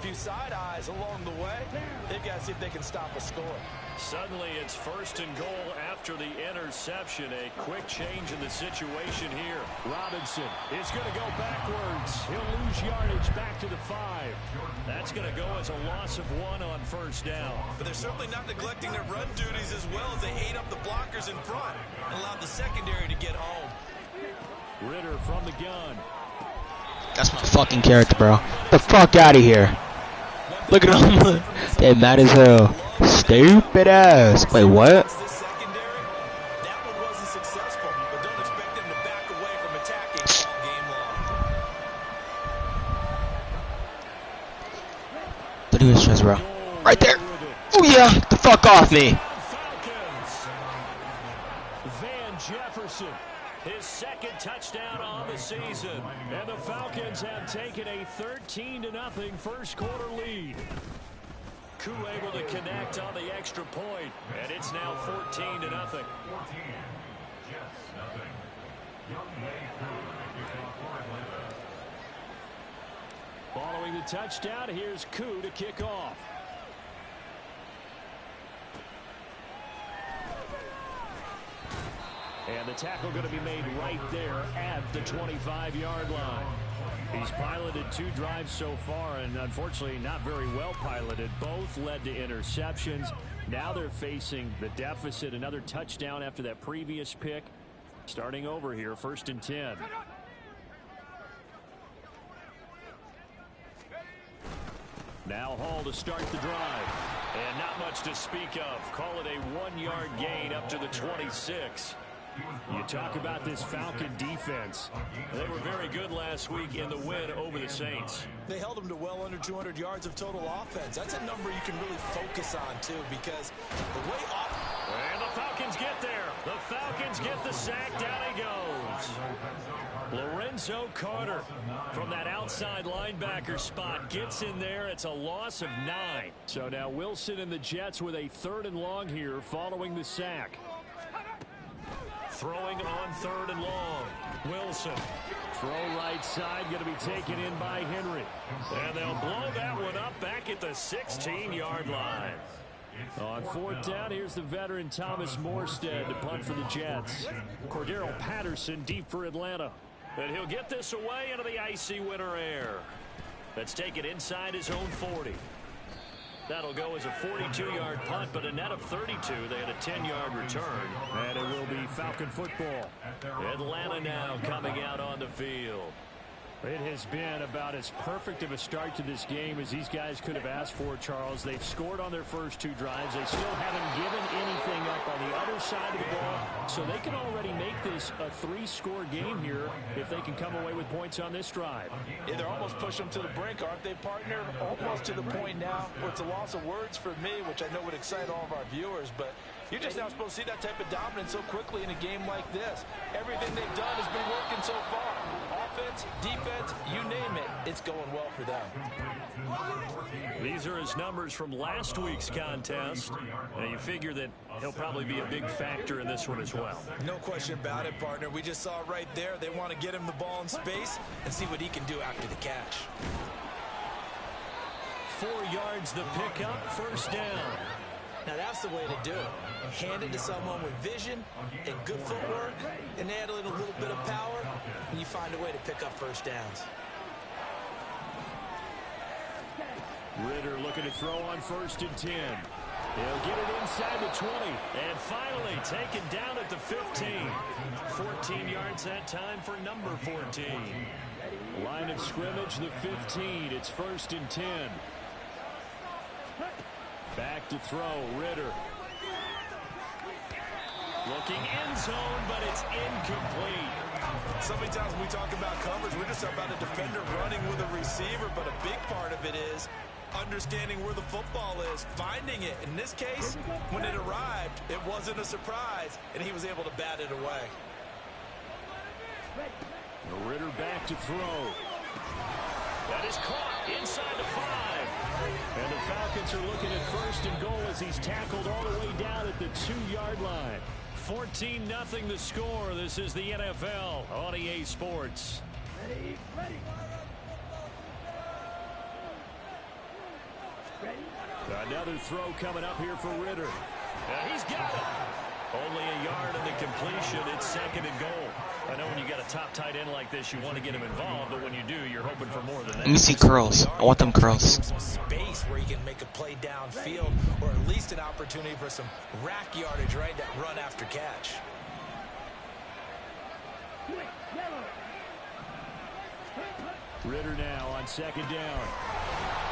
few side eyes along the way. They've got to see if they can stop a score. Suddenly it's 1st and goal after the interception. A quick change in the situation here. Robinson is going to go backwards. He'll lose yardage back to the 5. That's going to go as a loss of 1 on 1st down. But they're certainly not neglecting their run duties as well as they ate up the blockers in front and allowed the secondary to get home. Ritter from the gun. That's my fucking character, bro. Get the fuck out of here. Look at him. They mad as hell. Stupid ass. Wait, what? Don't even stress, bro. Right there. Oh yeah. Get the fuck off me. His 2nd touchdown on the season. And the Falcons have taken a 13-0 first quarter lead. Koo able to connect on the extra point, and it's now 14-0. Following the touchdown, here's Koo to kick off. And the tackle going to be made right there at the 25-yard line. He's piloted 2 drives so far, and unfortunately not very well piloted. Both led to interceptions. Now they're facing the deficit. Another touchdown after that previous pick. Starting over here, 1st and 10. Now Hall to start the drive. And not much to speak of. Call it a 1-yard gain up to the 26. You talk about this Falcon defense. They were very good last week in the win over the Saints. They held them to well under 200 yards of total offense. That's a number you can really focus on, too, because the way off... And the Falcons get there. The Falcons get the sack. Down he goes. Lorenzo Carter from that outside linebacker spot gets in there. It's a loss of 9. So now Wilson and the Jets with a 3rd and long here following the sack. Throwing on 3rd and long. Wilson. Throw right side going to be taken in by Henry. And they'll blow that one up back at the 16-yard line. On 4th down, here's the veteran Thomas Morstead to punt for the Jets. Cordero Patterson deep for Atlanta. And he'll get this away into the icy winter air. Let's take it inside his own 40. That'll go as a 42-yard punt, but a net of 32. They had a 10-yard return. And it will be Falcon football. Atlanta now coming out on the field. It has been about as perfect of a start to this game as these guys could have asked for, Charles. They've scored on their first 2 drives. They still haven't given anything up on the other side of the ball, so they can already make this a 3-score game here if they can come away with points on this drive. Yeah, they're almost pushing them to the brink, aren't they, partner? Almost to the point now where it's a loss of words for me, which I know would excite all of our viewers, but you're just not supposed to see that type of dominance so quickly in a game like this. Everything they've done has been working so far. Offense, defense, you name it, it's going well for them. These are his numbers from last week's contest. Now you figure that he'll probably be a big factor in this one as well. No question about it, partner. We just saw it right there. They want to get him the ball in space and see what he can do after the catch. 4 yards the pickup, 1st down. Now that's the way to do it. Hand it to someone with vision and good footwork, and add a little bit of power, and you find a way to pick up 1st downs. Ritter looking to throw on 1st and 10. He'll get it inside the 20. And finally taken down at the 15. 14 yards that time for number 14. Line of scrimmage, the 15. It's 1st and 10. Back to throw, Ritter. Looking end zone, but it's incomplete. So many times when we talk about coverage, we're just about a defender running with a receiver, but a big part of it is understanding where the football is, finding it. In this case, when it arrived, it wasn't a surprise, and he was able to bat it away. Ritter back to throw. That is caught inside the 5. And the Falcons are looking at 1st and goal as he's tackled all the way down at the 2-yard line. 14-0 the score. This is the NFL on EA Sports. Another throw coming up here for Ritter. He's got it. Only a yard on the completion. It's 2nd and goal. I know when you got a top tight end like this, you want to get him involved, but when you do, you're hoping for more than that. Let me see curls. I want them curls. Some space where you can make a play downfield, or at least an opportunity for some rack yardage, right? That run after catch. Ritter now on 2nd down.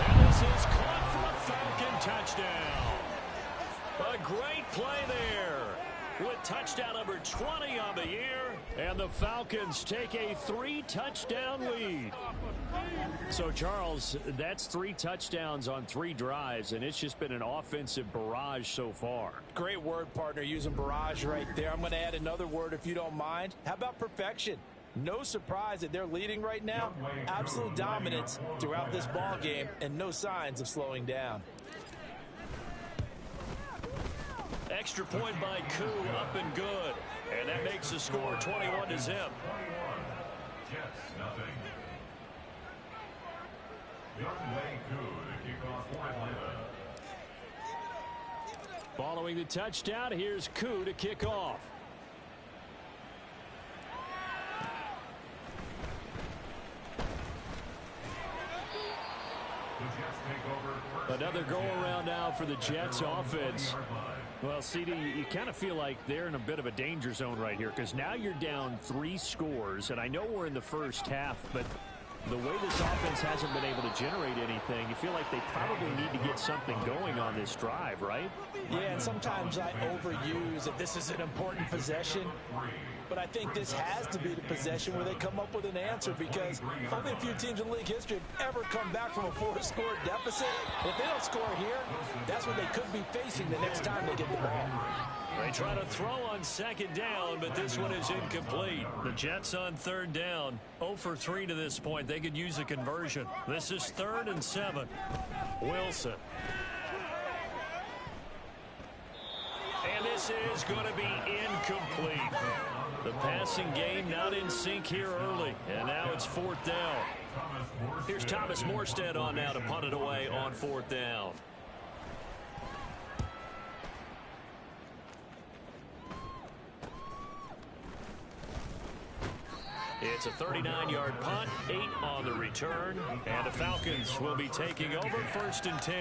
And this is caught for a Falcon touchdown. A great play there with touchdown number 20 on the year. And the Falcons take a 3-touchdown lead. So, Charles, that's 3 touchdowns on 3 drives, and it's just been an offensive barrage so far. Great word, partner, using barrage right there. I'm going to add another word if you don't mind. How about perfection? No surprise that they're leading right now. Absolute dominance throughout this ball game and no signs of slowing down. Extra point by Koo, up and good. And that makes the score 21-0. Following the touchdown, here's Koo to kick off. Another go-around now for the Jets offense. Well, CD, you kind of feel like they're in a bit of a danger zone right here because now you're down 3 scores, and I know we're in the first half, but the way this offense hasn't been able to generate anything, you feel like they probably need to get something going on this drive, right? Yeah, and sometimes I overuse that this is an important possession. But I think this has to be the possession where they come up with an answer because only a few teams in league history have ever come back from a 4-score deficit. If they don't score here, that's what they could be facing the next time they get the ball. They try to throw on 2nd down, but this one is incomplete. The Jets on 3rd down, 0 for 3 to this point. They could use a conversion. This is 3rd and 7. Wilson. And this is going to be incomplete. The passing game not in sync here early, and now it's 4th down. Here's Thomas Morstead on now to punt it away on 4th down. It's a 39-yard punt, 8 on the return, and the Falcons will be taking over 1st and 10.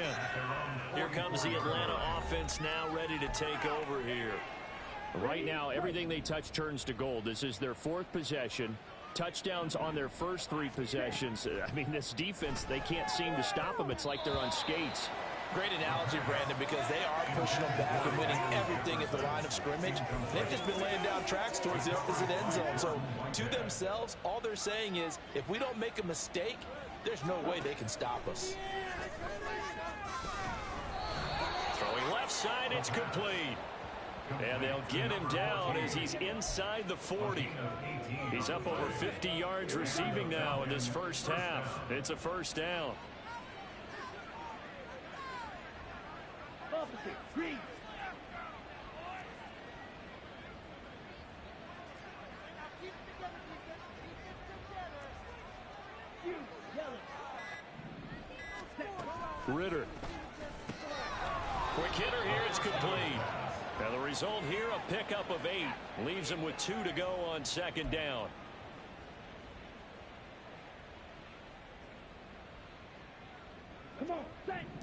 Here comes the Atlanta offense now ready to take over here. Right now, everything they touch turns to gold. This is their 4th possession. Touchdowns on their first 3 possessions. I mean, this defense, they can't seem to stop them. It's like they're on skates. Great analogy, Brandon, because they are pushing them back and winning everything at the line of scrimmage. They've just been laying down tracks towards the opposite end zone. So, to themselves, all they're saying is, if we don't make a mistake, there's no way they can stop us. Throwing left side, it's complete. And they'll get him down as he's inside the 40. He's up over 50 yards receiving now in this first half. It's a 1st down. Ritter. Quick hitter here, it's complete. And the result here, a pickup of 8. Leaves him with 2 to go on 2nd down.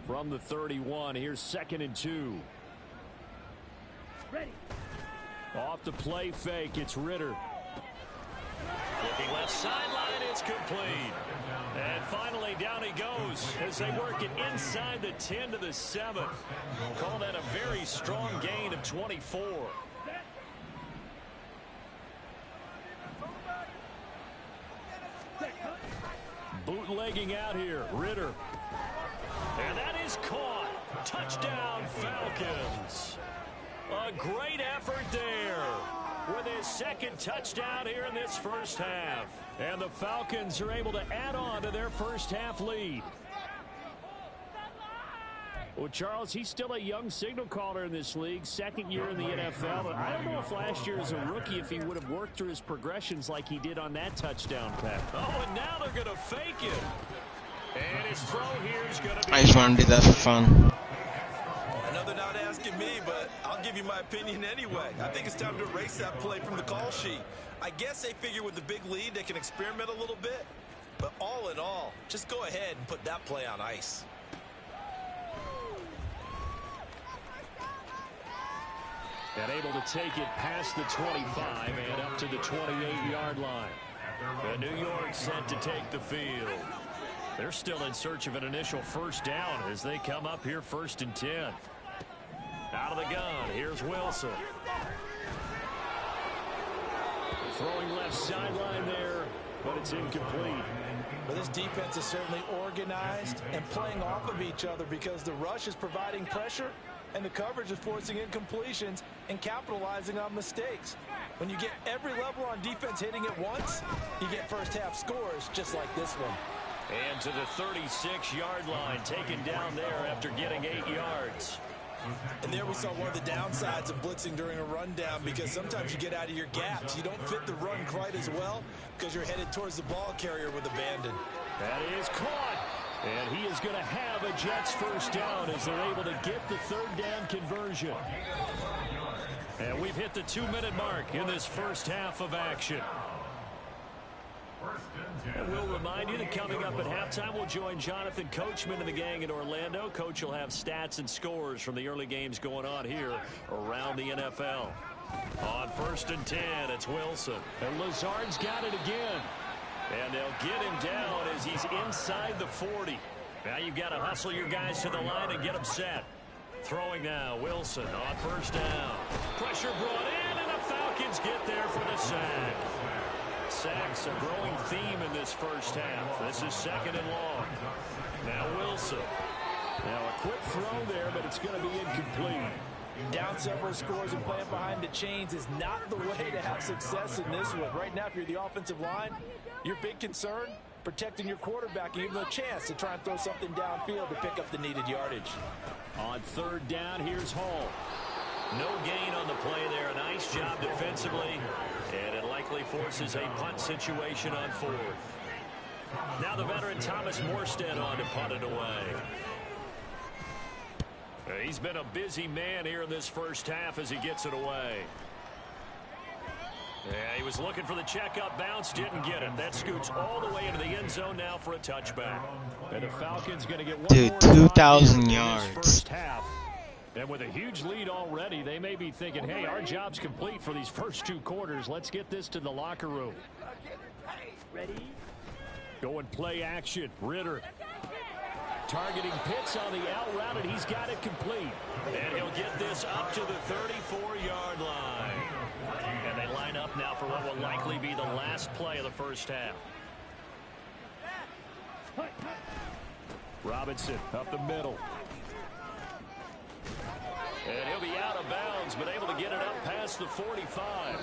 From the 31, here's 2nd and 2. Ready. Off the play fake, it's Ritter. Looking left sideline, it's complete. And finally, down he goes as they work it inside the 10 to the 7. Call that a very strong gain of 24. Bootlegging out here, Ritter. And that is caught. Touchdown, Falcons. A great effort there with his 2nd touchdown here in this first half. And the Falcons are able to add on to their first half lead. Well, Charles, he's still a young signal caller in this league, 2nd year in the NFL. But I don't know if last year as a rookie, if he would have worked through his progressions like he did on that touchdown pass. Oh, and now they're going to fake it. And his throw here is going to be... I just want to do that for fun. I know they're not asking me, but I'll give you my opinion anyway. I think it's time to erase that play from the call sheet. I guess they figure with the big lead they can experiment a little bit. But all in all, just go ahead and put that play on ice. And able to take it past the 25 and up to the 28-yard line. The New York set to take the field. They're still in search of an initial first down as they come up here 1st and 10. Out of the gun, here's Wilson. Throwing left sideline there, but it's incomplete. But this defense is certainly organized and playing off of each other because the rush is providing pressure and the coverage is forcing incompletions and capitalizing on mistakes. When you get every level on defense hitting at once, you get first half scores just like this one. And to the 36-yard line, taken down there after getting 8 yards. And there we saw one of the downsides of blitzing during a rundown because sometimes you get out of your gaps. You don't fit the run quite as well because you're headed towards the ball carrier with abandon. That is caught. And he is going to have a Jets first down as they're able to get the 3rd down conversion. And we've hit the 2-minute mark in this first half of action. And we'll remind you that coming up at halftime, we'll join Jonathan Coachman and the gang in Orlando. Coach will have stats and scores from the early games going on here around the NFL. On 1st and 10, it's Wilson. And Lazard's got it again. And they'll get him down as he's inside the 40. Now you've got to hustle your guys to the line and get them set. Throwing now, Wilson on 1st down. Pressure brought in, and the Falcons get there for the sack. Sacks a growing theme in this first half. This is 2nd and long. Now Wilson. Now a quick throw there, but it's going to be incomplete. Down several scores and playing behind the chains is not the way to have success in this one. Right now, if you're the offensive line, your big concern, protecting your quarterback and giving him a chance to try and throw something downfield to pick up the needed yardage. On 3rd down, here's Hall. No gain on the play there. Nice job defensively. And it likely forces a punt situation on 4th. Now the veteran Thomas Morstead on to punt it away. He's been a busy man here in this first half as he gets it away. Yeah, he was looking for the checkup bounce, didn't get it. That scoots all the way into the end zone now for a touchback. And the Falcons going to get one more 2,000 yards. First half. And with a huge lead already, they may be thinking, hey, our job's complete for these first 2 quarters. Let's get this to the locker room. Ready? Going play action. Ritter. Targeting Pitts on the out route, and he's got it complete. And he'll get this up to the 34-yard line. And they line up now for what will likely be the last play of the first half. Robinson up the middle. And he'll be out of bounds, but able to get it up past the 45.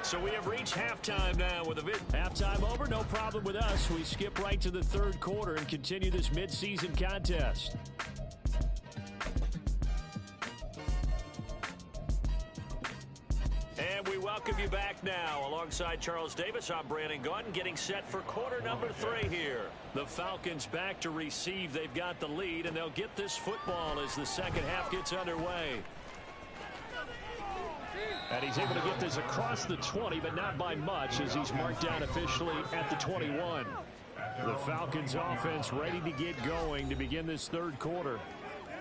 So we have reached halftime now with a halftime over. No problem with us. We skip right to the 3rd quarter and continue this midseason contest. And we welcome you back now. Alongside Charles Davis, I'm Brandon Gaudin, getting set for quarter number 3 here. The Falcons back to receive. They've got the lead, and they'll get this football as the second half gets underway. And he's able to get this across the 20, but not by much, as he's marked down officially at the 21. The Falcons offense ready to get going to begin this 3rd quarter.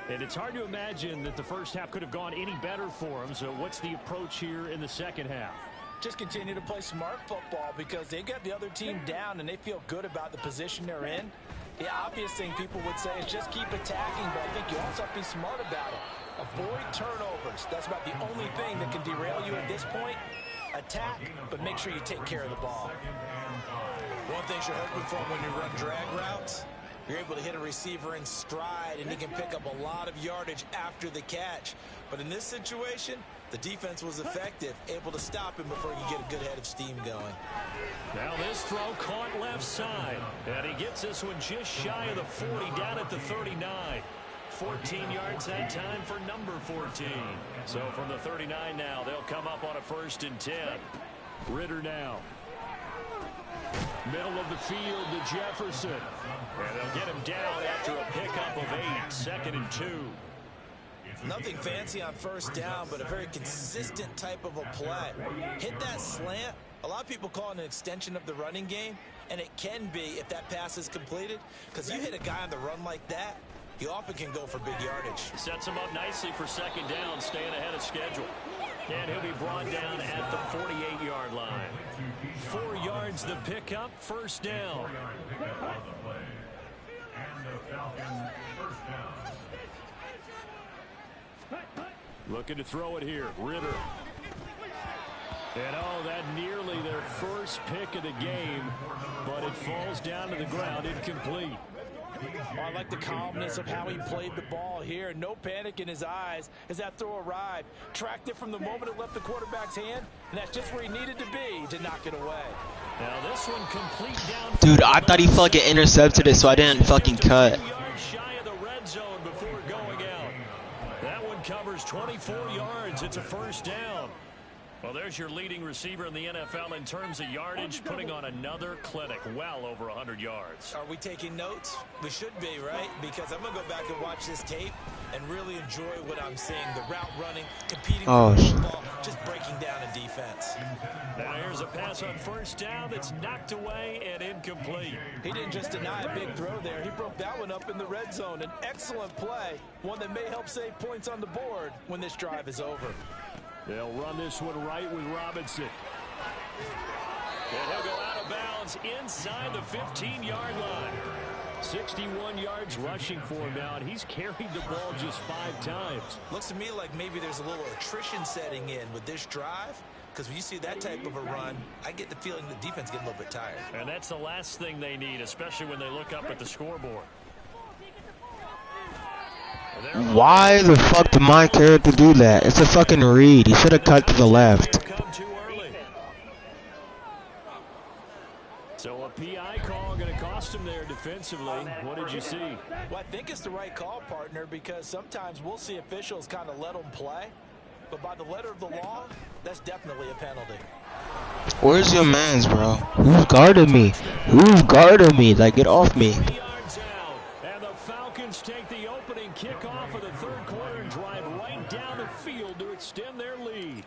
And it's hard to imagine that the first half could have gone any better for them. So what's the approach here in the second half? Just continue to play smart football because they got the other team down and they feel good about the position they're in. The obvious thing people would say is just keep attacking, but I think you also have to be smart about it. Avoid turnovers. That's about the only thing that can derail you at this point. Attack, but make sure you take care of the ball. One thing you're hoping for when you run drag routes, you're able to hit a receiver in stride, and he can pick up a lot of yardage after the catch. But in this situation, the defense was effective, able to stop him before you get a good head of steam going. Now this throw caught left side, and he gets this one just shy of the 40, down at the 39. 14 yards that time for number 14. So from the 39 now, they'll come up on a 1st and 10. Ritter now. Middle of the field to Jefferson. And they'll get him down after a pickup of 8. 2nd and 2. Nothing fancy on first down, but a very consistent type of a play. Hit that slant. A lot of people call it an extension of the running game, and it can be if that pass is completed, because you hit a guy on the run like that, he often can go for big yardage. Sets him up nicely for 2nd down, staying ahead of schedule. And he'll be brought down at the 48-yard line. 4 yards the pickup, 1st down. Looking to throw it here, Ritter. And oh, that nearly their first pick of the game, but it falls down to the ground, incomplete. Oh, I like the calmness of how he played the ball here. No panic in his eyes as that throw arrived. Tracked it from the moment it left the quarterback's hand, and that's just where he needed to be to knock it away. Now this one complete down. Dude, I thought he fucking intercepted it, so I didn't fucking cut. 2 yards shy of the red zone before going out. That one covers 24 yards. It's a 1st down. Well, there's your leading receiver in the NFL in terms of yardage, putting on another clinic, well over 100 yards. Are we taking notes? We should be, right? Because I'm going to go back and watch this tape and really enjoy what I'm seeing. The route running, competing for the football, just breaking down a defense. Now here's a pass on 1st down that's knocked away and incomplete. He didn't just deny a big throw there. He broke that one up in the red zone. An excellent play, one that may help save points on the board when this drive is over. They'll run this one right with Robinson. And he'll go out of bounds inside the 15-yard line. 61 yards rushing for him now, and he's carried the ball just 5 times. Looks to me like maybe there's a little attrition setting in with this drive, because when you see that type of a run, I get the feeling the defense getting a little bit tired. And that's the last thing they need, especially when they look up at the scoreboard. Why the fuck did my character do that? It's a fucking read. He should have cut to the left. So a PI call going to cost him there defensively. What did you see? Well, I think it's the right call, partner, because sometimes we'll see officials kind of let them play. But by the letter of the law, that's definitely a penalty. Where's your mans, bro? Who's guarding me? Who's guarding me? Like, get off me. And the Falcons take the opening kickoff of the 3rd quarter and drive right down the field to extend their lead.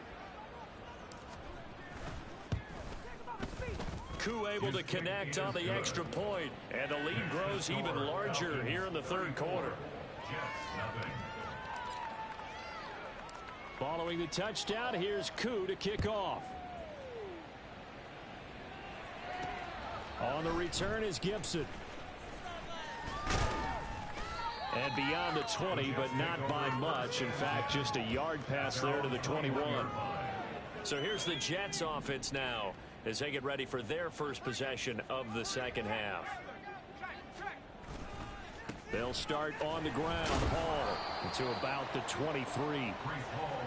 Koo able to connect on the extra point, and the lead grows even larger here in the 3rd quarter. Following the touchdown, here's Koo to kick off. On the return is Gibson. And beyond the 20, but not by much. In fact, just a yard pass there to the 21. So here's the Jets offense now as they get ready for their first possession of the 2nd half. They'll start on the ground. Hall to about the 23.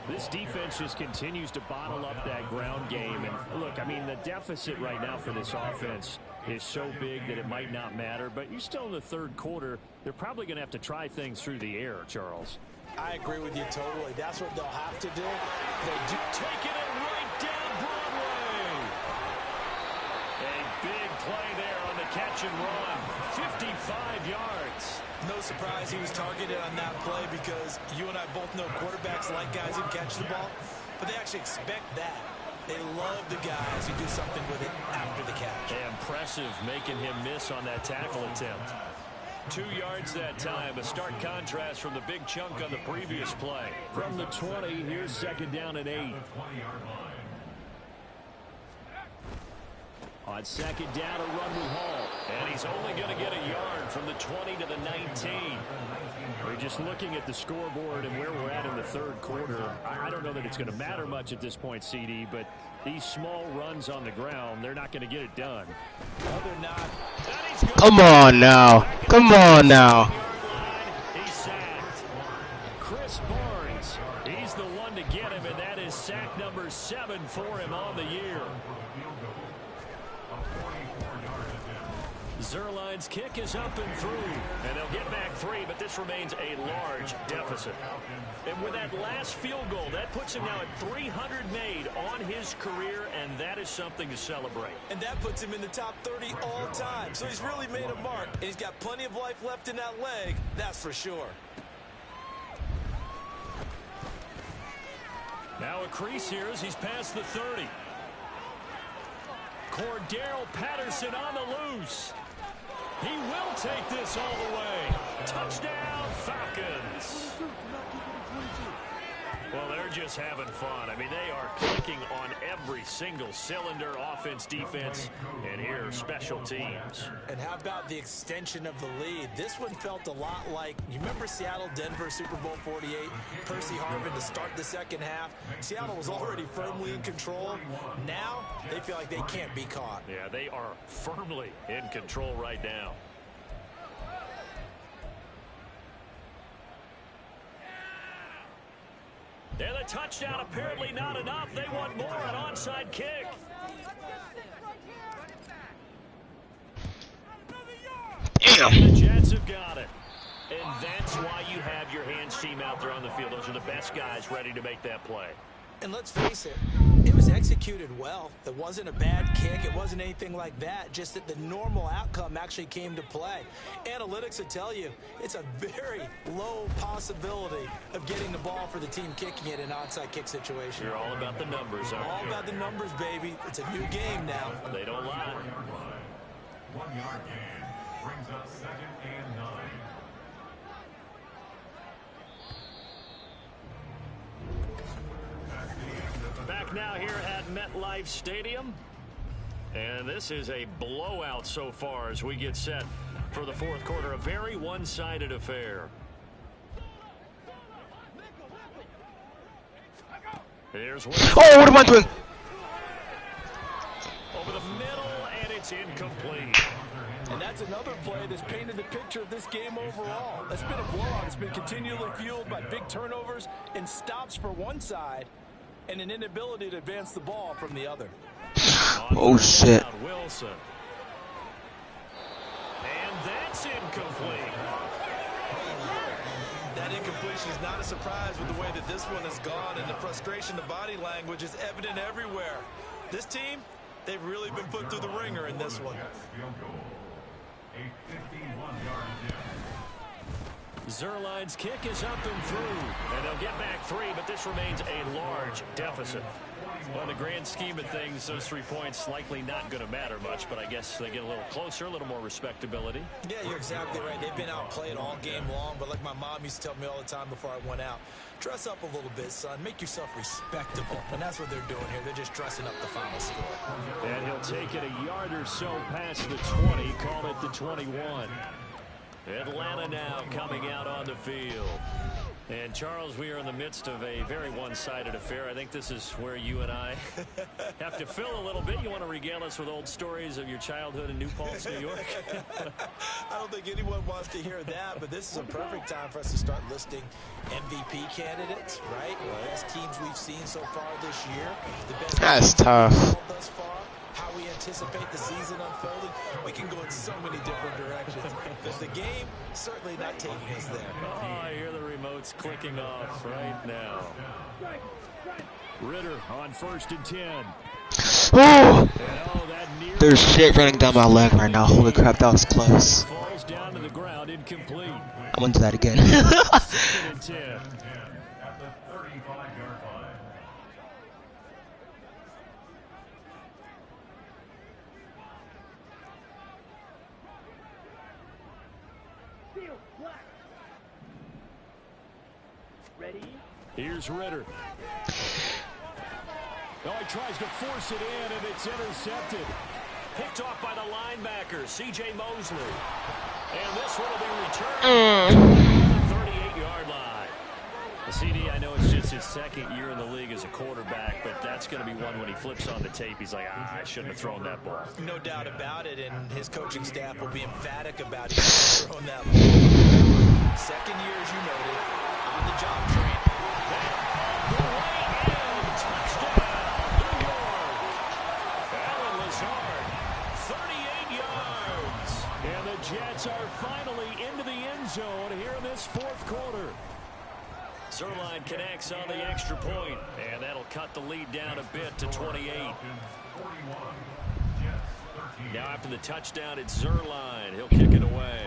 This defense just continues to bottle up that ground game. And look, I mean, the deficit right now for this offense is so big that it might not matter. But you're still in the 3rd quarter. They're probably going to have to try things through the air, Charles. I agree with you totally. That's what they'll have to do. They do taking it right down Broadway. A big play there on the catch and run. 55 yards. No surprise he was targeted on that play because you and I both know quarterbacks like guys who catch the ball, but they actually expect that. They love the guys who do something with it after the catch. Impressive making him miss on that tackle attempt. 2 yards that time, a stark contrast from the big chunk on the previous play. From the 20, here's 2nd down and 8. On 2nd down, a run with Hall. And he's only going to get a yard from the 20 to the 19. We're just looking at the scoreboard and where we're at in the 3rd quarter. I don't know that it's going to matter much at this point, CD, but these small runs on the ground, they're not going to get it done. No, they're not. Come on now. Come on now. He's sacked. Chris Barnes, he's the one to get him, and that is sack number 7 for him on the year. Zerline's kick is up and through, and they'll get back 3, but this remains a large deficit. And with that last field goal, that puts him now at 300 made on his career, and that is something to celebrate. And that puts him in the top 30 all time. So he's really made a mark, and he's got plenty of life left in that leg, that's for sure. Now a crease here as he's past the 30. Cordero Patterson on the loose. He will take this all the way. Touchdown, Falcons. Well, they're just having fun. I mean, they are clicking on every single cylinder, offense, defense, and here, special teams. And how about the extension of the lead? This one felt a lot like, you remember Seattle-Denver Super Bowl 48? Percy Harvin to start the second half. Seattle was already firmly in control. Now, they feel like they can't be caught. Yeah, they are firmly in control right now. And the touchdown apparently not enough. They want more, an onside kick. Damn. The Jets have got it. And that's why you have your hands team out there on the field. Those are the best guys ready to make that play. And let's face it, it was executed well. It wasn't a bad kick. It wasn't anything like that. Just that the normal outcome actually came to play. Analytics will tell you it's a very low possibility of getting the ball for the team kicking it in an onside kick situation. You're all about the numbers, aren't you? All about the numbers, baby. It's a new game now. They don't lie. 1 yard gain brings up 2nd and 9. Back now here at MetLife Stadium. And this is a blowout so far as we get set for the fourth quarter. A very one-sided affair. Here's Oh, what am I doing? over the middle, and it's incomplete. And that's another play that's painted the picture of this game overall. It's been a blowout. It's been continually fueled by big turnovers and stops for one side and an inability to advance the ball from the other. Oh, shit. Wilson. And that's incomplete. That incompletion is not a surprise with the way that this one has gone, and the frustration, the body language is evident everywhere. This team, they've really been put through the ringer in this one. Field goal. A 51-yard attempt. Zerline's kick is up and through, and they'll get back 3, but this remains a large deficit. Well, in the grand scheme of things, those 3 points likely not going to matter much, but I guess they get a little closer, a little more respectability. Yeah, you're exactly right. They've been outplayed all game long, but like my mom used to tell me all the time before I went out, dress up a little bit, son. Make yourself respectable. And that's what they're doing here. They're just dressing up the final score. And he'll take it a yard or so past the 20, call it the 21. Atlanta now coming out on the field. And, Charles, we are in the midst of a very one-sided affair. I think this is where you and I have to fill a little bit. You want to regale us with old stories of your childhood in New Paltz, New York? I don't think anyone wants to hear that, but this is a perfect time for us to start listing MVP candidates, right? The best teams we've seen so far this year. The best That's teams tough. we've seen thus far. How we anticipate the season unfolding. We can go in so many different directions. Because the game certainly not taking us there. Oh, I hear the remotes clicking off right now. Ritter on 1st and 10. Oh, Oh, that near there's shit running down my leg right now. Holy crap, that was close. falls down to the ground, incomplete. I'm gonna do that again. 2nd and 10. At the 35-yard line. Ready? Here's Ritter. Oh, he tries to force it in, and it's intercepted. Picked off by the linebacker, C.J. Mosley. And this one will be returned to the 38-yard line. The CD, I know it's just his 2nd year in the league as a quarterback, but that's going to be one when he flips on the tape. He's like, I shouldn't have thrown that ball. No doubt about it, and his coaching staff will be emphatic about him throwing that ball. 2nd year, as you noted, on the job training. Jets are finally into the end zone here in this 4th quarter. Zerline connects on the extra point, and that'll cut the lead down a bit to 28. Now after the touchdown, it's Zerline. He'll kick it away.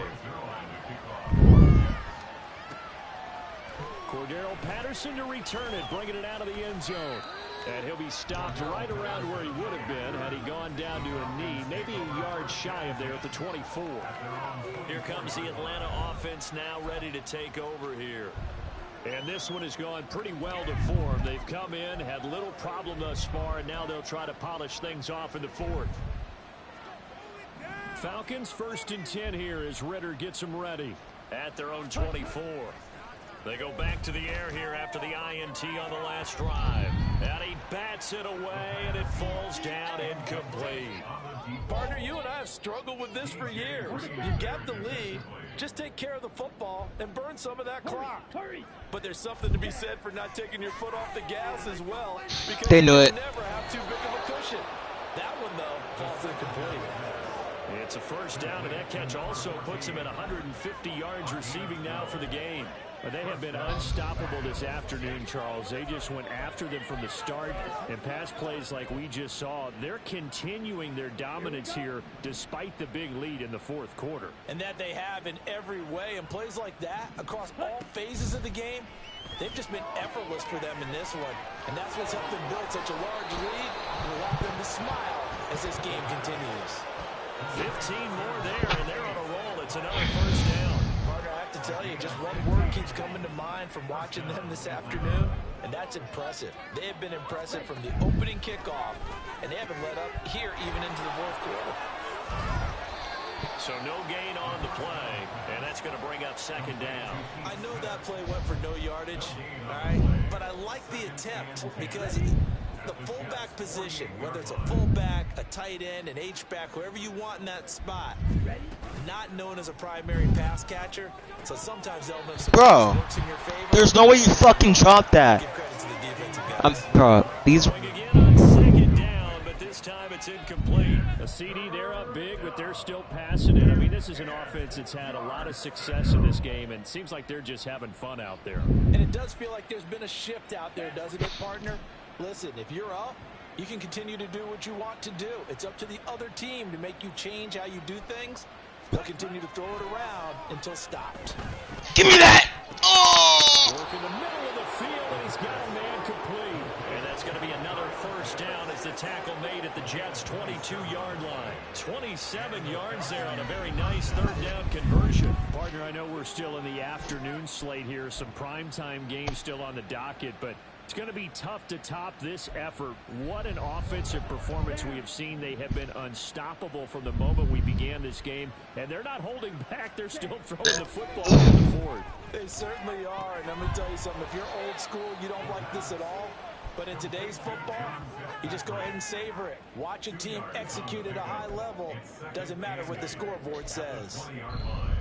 Cordero Patterson to return it, bringing it out of the end zone. And he'll be stopped right around where he would have been had he gone down to a knee, maybe a yard shy of there at the 24. Here comes the Atlanta offense now ready to take over here. And this one has gone pretty well to form. They've come in, had little problem thus far, and now they'll try to polish things off in the fourth. Falcons 1st and 10 here as Ritter gets them ready at their own 24. They go back to the air here after the INT on the last drive. And he bats it away, and it falls down incomplete. Partner, you and I have struggled with this for years. You got the lead. Just take care of the football and burn some of that clock. But there's something to be said for not taking your foot off the gas as well. Because they knew you it. Never have too big of a cushion. That one, though, falls incomplete. It's a first down, and that catch also puts him at 150 yards receiving now for the game. But they have been unstoppable this afternoon, Charles. They just went after them from the start, and pass plays like we just saw, they're continuing their dominance here despite the big lead in the fourth quarter. And that they have in every way, and plays like that across all phases of the game, they've just been effortless for them in this one. And that's what's helped them build such a large lead and allowed them to smile as this game continues. 15 more there, and they're on a roll. It's another first down. Partner, I have to tell you, just one word keeps coming to mind from watching them this afternoon, and that's impressive. They have been impressive from the opening kickoff, and they haven't let up here even into the fourth quarter. So no gain on the play, and that's going to bring up second down. I know that play went for no yardage, all right, but I like the attempt because the fullback position, whether it's a fullback, a tight end, an H-back, whoever you want in that spot, not known as a primary pass catcher, so sometimes they'll miss some works in your favor. There's no way you fucking dropped that. Give credit to the defensive guys. Bro, these... Going again on second down, but this time it's incomplete. A CD, they're up big, but they're still passing it. I mean, this is an offense that's had a lot of success in this game, and it seems like they're just having fun out there. And it does feel like there's been a shift out there, doesn't it, partner? Listen, if you're up, you can continue to do what you want to do. It's up to the other team to make you change how you do things. They'll continue to throw it around until stopped. Give me that! Oh! Work in the middle of the field, and he's got a man complete. And that's going to be another first down as the tackle made at the Jets' 22-yard line. 27 yards there on a very nice third down conversion. Partner, I know we're still in the afternoon slate here. Some primetime games still on the docket, but it's going to be tough to top this effort. What an offensive performance we have seen. They have been unstoppable from the moment we began this game, and they're not holding back. They're still throwing the football on the forward. They certainly are, and I'm going to tell you something. If you're old school, you don't like this at all. But in today's football, you just go ahead and savor it. Watch a team execute at a high level. Doesn't matter what the scoreboard says.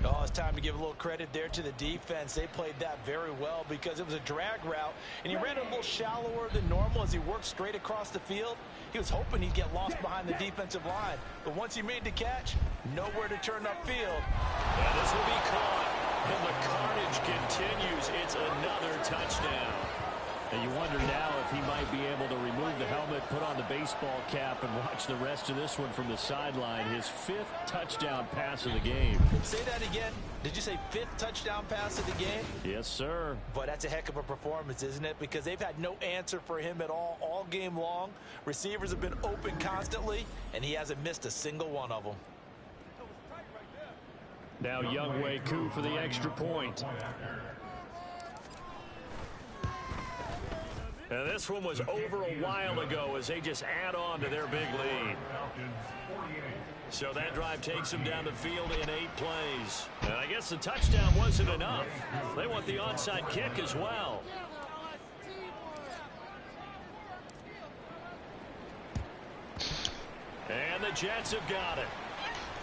Oh, it's time to give a little credit there to the defense. They played that very well because it was a drag route, and he ran a little shallower than normal as he worked straight across the field. He was hoping he'd get lost behind the defensive line. But once he made the catch, nowhere to turn upfield. And this will be caught, and the carnage continues. It's another touchdown. And you wonder now if he might be able to remove the helmet, put on the baseball cap, and watch the rest of this one from the sideline. His 5th touchdown pass of the game. Say that again. Did you say 5th touchdown pass of the game? Yes, sir. But that's a heck of a performance, isn't it? Because they've had no answer for him at all game long. Receivers have been open constantly, and he hasn't missed a single one of them. Now Younghoe Koo for the extra point. And this one was over a while ago as they just add on to their big lead. So that drive takes them down the field in 8 plays. And I guess the touchdown wasn't enough. They want the onside kick as well. And the Jets have got it.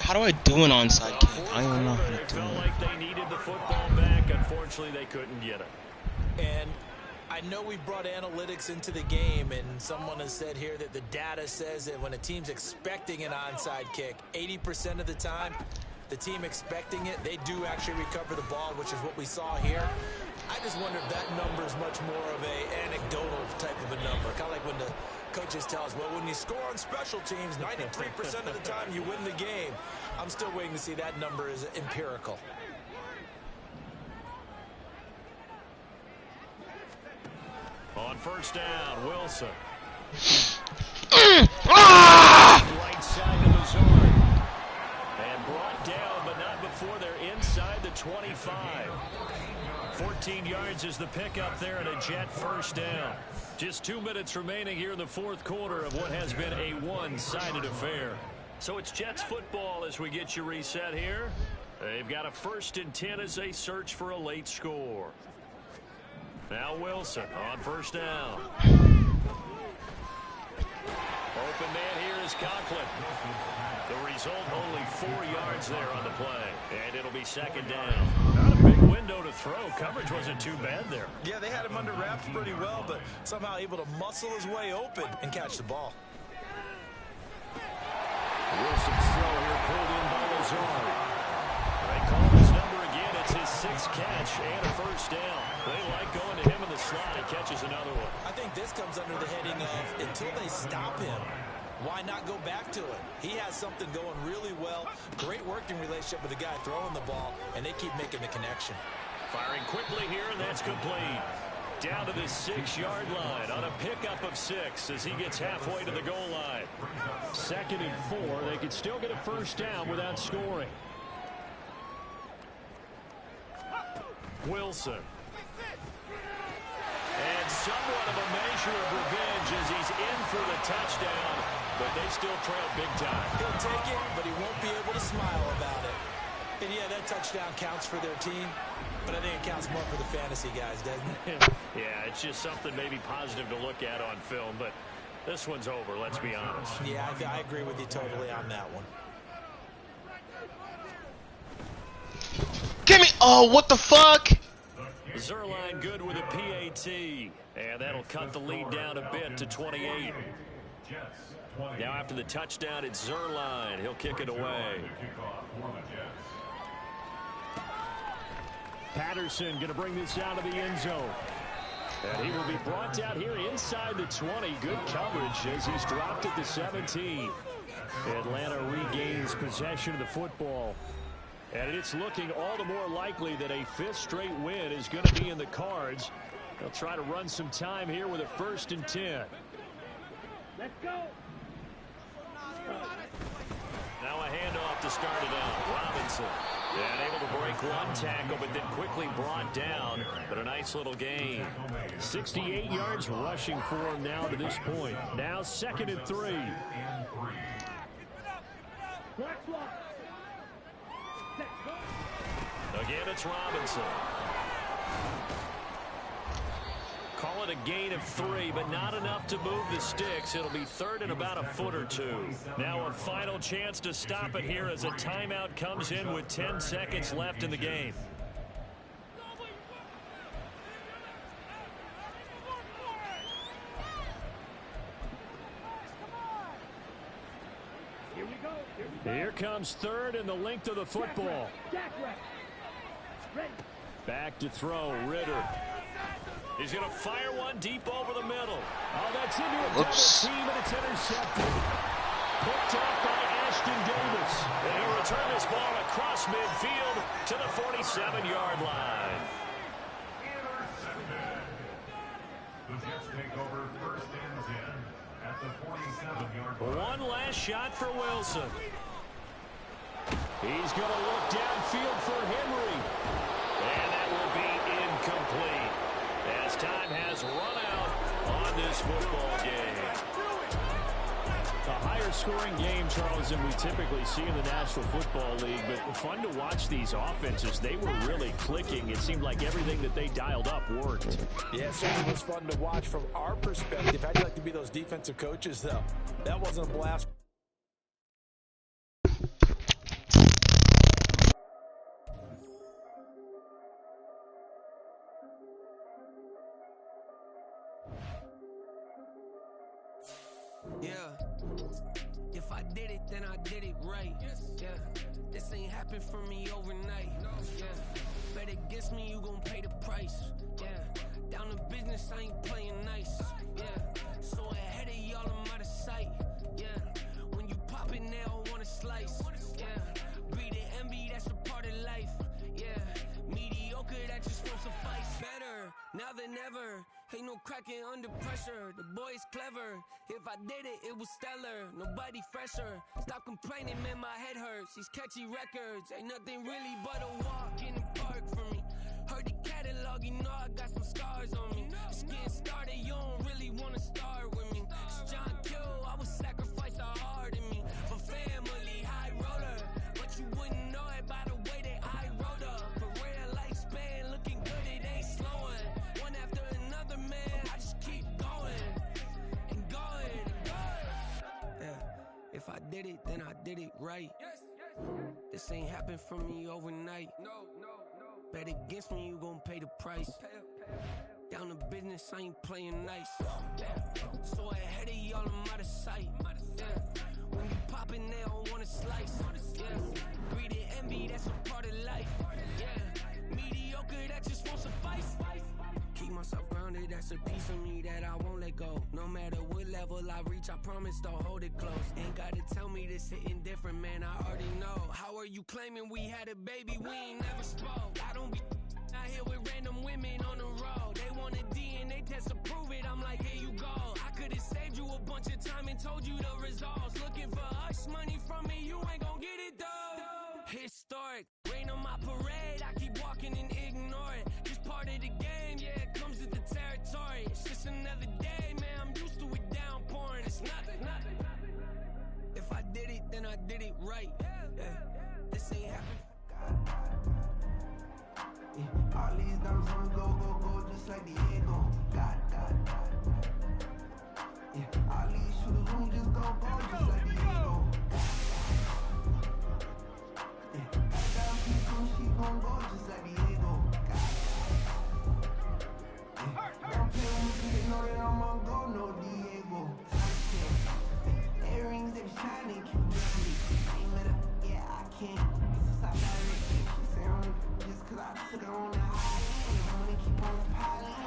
How do I do an onside kick? I don't know how to do They felt it. like they needed the football back. Unfortunately, they couldn't get it. And I know we brought analytics into the game, and someone has said here that the data says that when a team's expecting an onside kick, 80% of the time, the team expecting it, they do actually recover the ball, which is what we saw here. I just wonder if that number is much more of a anecdotal type of a number. Kind of like when the coaches tell us, well, when you score on special teams, 93% of the time you win the game. I'm still waiting to see that number is empirical. first down, Wilson. Ah! Right side of the zone. And brought down, but not before they're inside the 25. 14 yards is the pickup there and a Jet first down. Just 2 minutes remaining here in the fourth quarter of what has been a one-sided affair. So it's Jets football as we get you reset here. They've got a 1st and 10 as they search for a late score. Now Wilson on first down. Open man here is Conklin. The result, only 4 yards there on the play. And it'll be second down. Not a big window to throw. Coverage wasn't too bad there. Yeah, they had him under wraps pretty well, but somehow able to muscle his way open and catch the ball. Wilson's throw here pulled in by Lazard. They call his number again. It's his 6th catch and a first down. They like going to him in the slot. Catches another one. I think this comes under the heading of until they stop him, why not go back to it? He has something going really well. Great working relationship with the guy throwing the ball, and they keep making the connection. Firing quickly here, and that's complete. Down to the 6-yard line on a pickup of 6 as he gets halfway to the goal line. 2nd and 4. They could still get a first down without scoring. Wilson. And somewhat of a measure of revenge as he's in for the touchdown, but they still trail big time. He'll take it, but he won't be able to smile about it. And yeah, that touchdown counts for their team, but I think it counts more for the fantasy guys, doesn't it? Yeah, it's just something maybe positive to look at on film, but this one's over, let's be honest. Yeah, I agree with you totally on that one. Give me. Oh, what the fuck? Zerline good with a PAT, and that'll cut the lead down a bit to 28. Now after the touchdown, it's Zerline. He'll kick it away. Patterson going to bring this out of the end zone. And he will be brought down here inside the 20. Good coverage as he's dropped at the 17. Atlanta regains possession of the football. And it's looking all the more likely that a 5th straight win is going to be in the cards. They'll try to run some time here with a 1st and 10. Let's go. Now a handoff to start it out. Robinson. And able to break one tackle, but then quickly brought down. But a nice little gain. 68 yards rushing for him now to this point. Now 2nd and 3. Again, it's Robinson. Call it a gain of 3, but not enough to move the sticks. It'll be 3rd and about a foot or 2. Now a final chance to stop it here as a timeout comes in with 10 seconds left in the game. Here comes 3rd and the length of the football. Back to throw, Ritter. He's going to fire one deep over the middle. Oh, that's into a double team, and it's intercepted. Picked up by Ashton Davis. And he'll return this ball across midfield to the 47-yard line. The Jets take over 1st and 10 at the 47-yard line. One last shot for Wilson. He's going to look downfield for Henry. And that will be incomplete as time has run out on this football game. A higher scoring game, Charles, than we typically see in the National Football League, but fun to watch these offenses. They were really clicking. It seemed like everything that they dialed up worked. Yeah, it certainly was fun to watch from our perspective. How'd you like to be those defensive coaches, though? That wasn't a blast. Yeah, if I did it, then I did it right. Yeah, this ain't happened for me overnight. Yeah, bet against me, you gon' pay the price. Yeah, down to business, I ain't playing nice. Yeah, so ahead of y'all, I'm out of sight. Yeah, when you pop it now, I wanna slice. Yeah, breathe and envy, that's a part of life. Yeah, mediocre, that just won't suffice. Better now than ever. Ain't no cracking under pressure. The boy's clever. If I did it, it was stellar. Nobody fresher. Stop complaining, man, my head hurts. These catchy records ain't nothing really but a walk in the park for me. Heard the catalog, you know I got some scars on me. Just getting started, you don't really wanna start with me. It's John Kill, I would sacrifice a heart in me for family, high roller. But you wouldn't know it by the way that I wrote up. For real lifespan, looking good, it ain't slowing. One after another, man, I just keep going and going and going. Yeah, if I did it, then I did it right. This ain't happened for me overnight. Bet against me, you gon' pay the price. Down to business, I ain't playing nice. So ahead of y'all, I'm out of sight. When you poppin', they don't wanna slice. Greed and envy, that's a part of life. Mediocre, that just won't suffice. Keep myself grounded, that's a piece of me that I won't let go. No matter what level I reach, I promise to hold it close. Ain't gotta tell me this hitting different, man, I already know. How are you claiming we had a baby, we ain't never spoke? I don't be out here with random women on the road. They want a DNA test to prove it, I'm like, here you go. I could've saved you a bunch of time and told you the results. Looking for hush money from me, you ain't gon' get it though. Historic, rain on my parade, I keep walking and ignore it. Just part of the game, yeah, it comes with the territory. It's just another day, man, I'm used to it downpouring. It's nothing. If I did it, then I did it right. This ain't happened. All these diamonds on go, just like Diego. God. Yeah, all these shooters who just go, just like Diego. Yeah, I got people, she gon' go just like Diego. Yeah, don't play with me, they know that I'm on go, no Diego. Earrings, they be shining, keep me. I ain't let her, yeah, I can't. Stop directing. She say just cause I took her on the high end. The money keep on piling.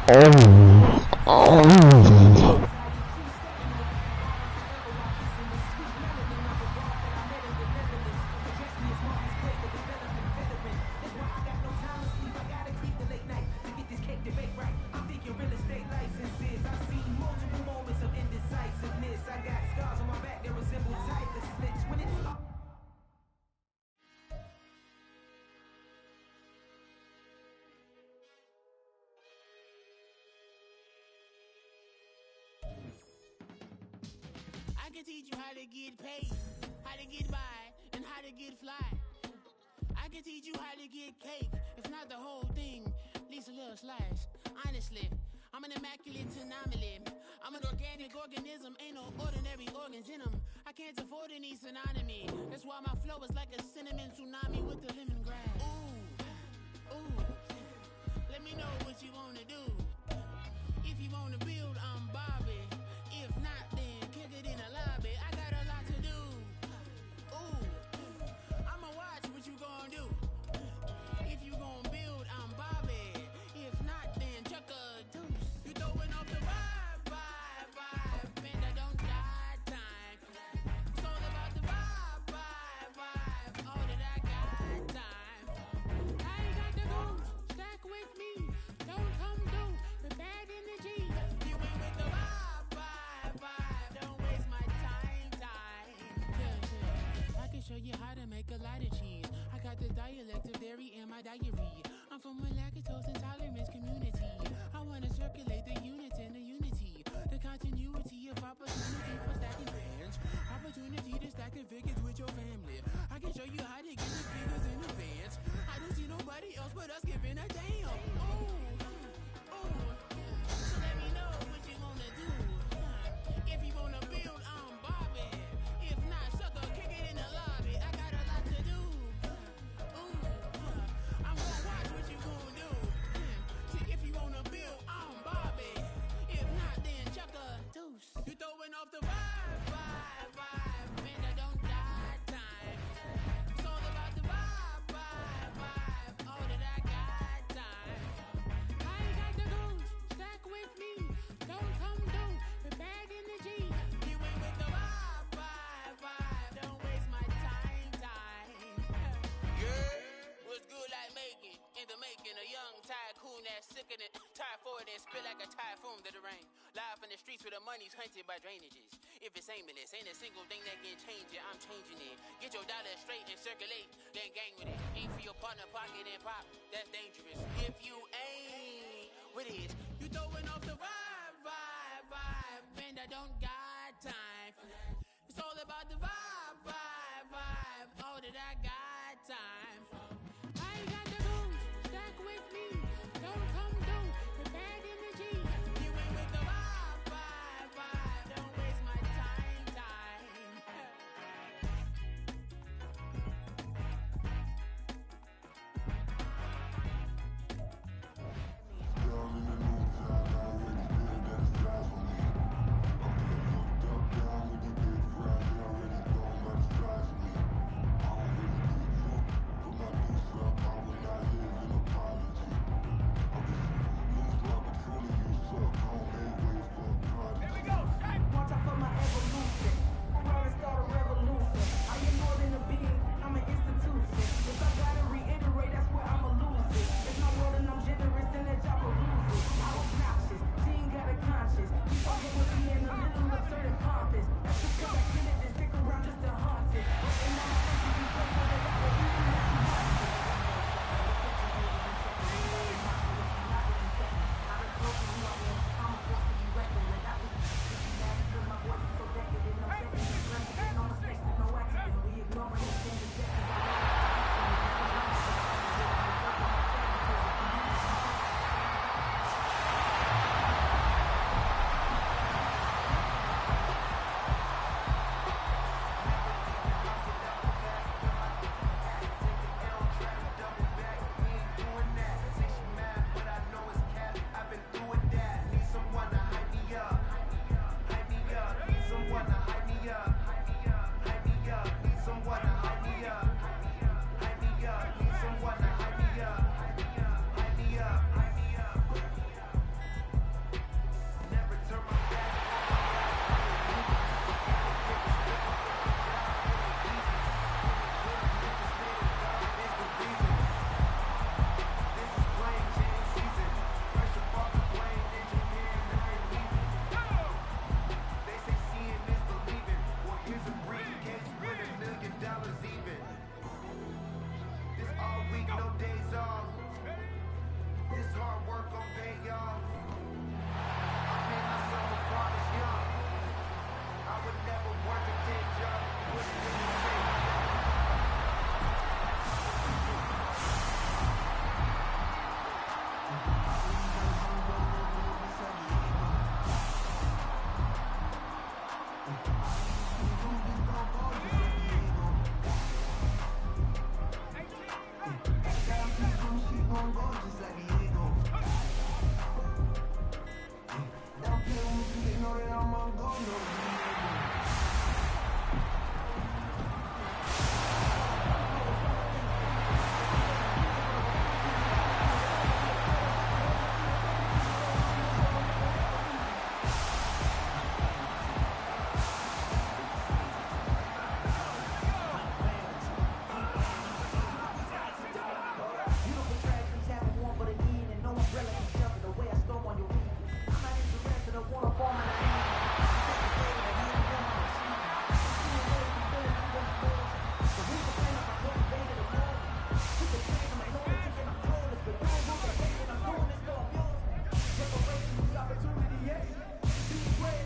Oh. Oh. I can teach you how to get paid, how to get by, and how to get fly. I can teach you how to get cake, if not the whole thing, at least a little slice. Honestly, I'm an immaculate anomaly. I'm an organic organism, ain't no ordinary organs in them. I can't afford any synonymy. That's why my flow is like a cinnamon tsunami with the lemongrass. Ooh, ooh, let me know what you wanna do. If you wanna build, I'm Bobby. If not, then kick it in the lobby. I got a lot to do. Ooh, I'ma watch what you gon' do. If you gon' build, I'm Bobby. If not, then chuck a deuce. You throwing off the vibe, and I don't got time. It's all about the vibe, all that I got time. I ain't got the goons, stack with me. Don't come through with bad energy. You ain't with the vibe, don't waste my time. Yeah. I can show you how to make a lot of cheese. I got the dialect of dairy in my diary. I'm from a lactose intolerance community. I wanna circulate the units and the unity. The continuity of opportunity for stacking bands. Opportunity to stack the figures with your family. I can show you how to get the figures in advance. I don't see nobody else but us giving a damn. Ooh, so let me know what you wanna do. If you wanna build, I'm Bobby. If not, sucker, kick it in the lobby. I got a lot to do. Ooh, I'm gonna watch what you gonna do. See, if you wanna build, I'm Bobby. If not, then chuck a deuce. You throwing off the vibe, and I don't got time. It's all about the vibe, all that I got time. I ain't got the goons, stack with me. Don't come through with bad energy. You ain't with the vibe, don't waste my time. Yeah, what's good like making? In the making, a young tycoon that's sickening. Tire forward and spit like a typhoon to the rain. Live in the streets where the money's hunted by drainages. If it's aimless, ain't a single thing that can change it. I'm changing it. Get your dollar straight and circulate, then gang with it. Aim for your partner, pocket and pop. That's dangerous. If you ain't with it, you throwing off the vibe, and I don't got time for that. It's all about the vibe, all that I got time for. I ain't got the goons, stack with me. Don't come through with bad energy. You ain't with the vibe, don't waste my time.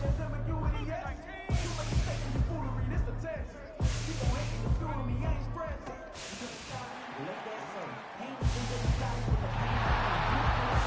There's ambiguity, yes. Too much mistake in your foolery, this a test. People hating the feel me, I ain't stressed. Let that so. Ain't even been solid with the pain.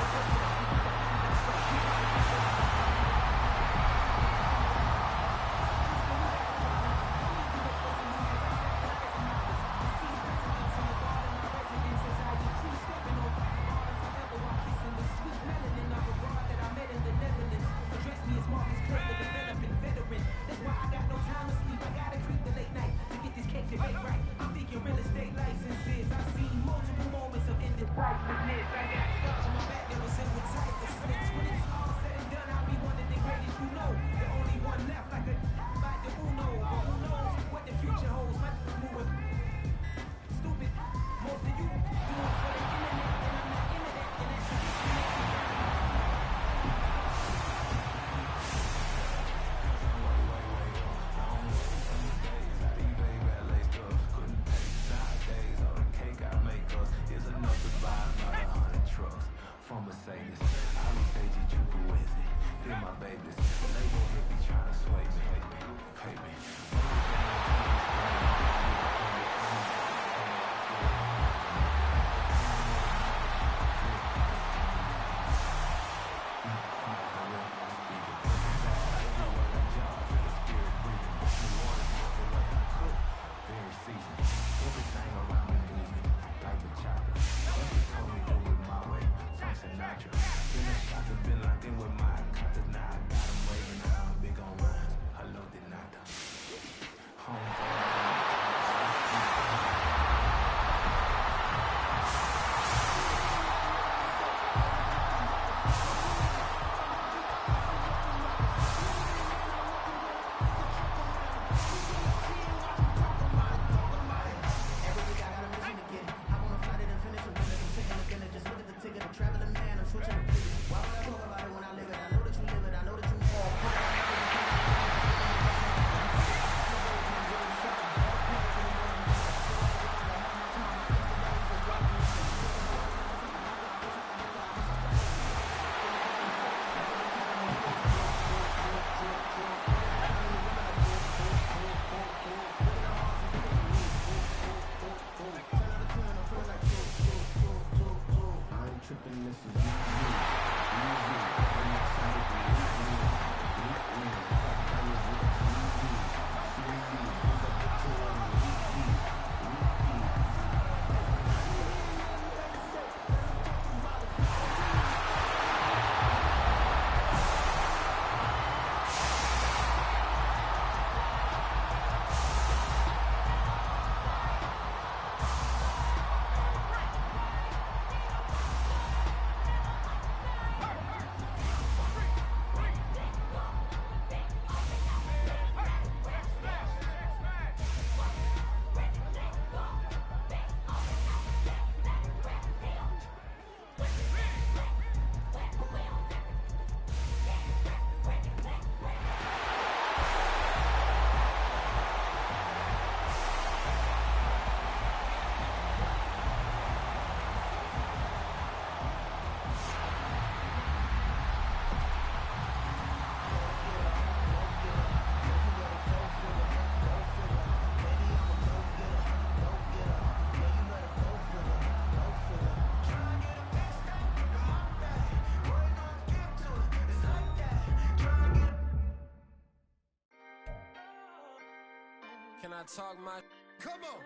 Can I talk my? Come on,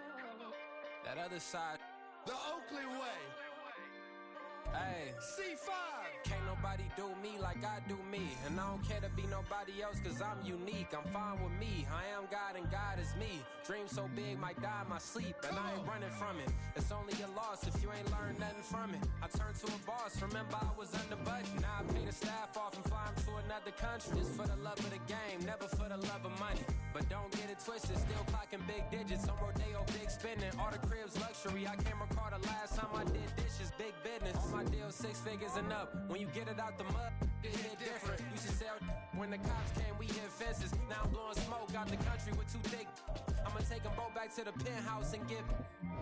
That other side. the Oakley way. Hey, C5. can't nobody do me like I do me. And I don't care to be nobody else cause I'm unique. I'm fine with me. I am God and God is me. Dream so big might die in my sleep. And I ain't running from it. It's only a loss if you ain't learned nothing from it. I turned to a boss. Remember I was under budget. Now I pay the staff off and fly 'em to another country. Just for the love of the game, never for the love of money. But don't get it twisted, still clocking big digits. On Rodeo, big spending. All the cribs luxury. I can't recall the last time I did dishes. Big business. All my deals 6 figures and up. When you get it out the mud, it hit different. Used to sell when the cops came, we hit fences. Now I'm blowing smoke out the country with 2 thick. I'ma take them both back to the penthouse and get.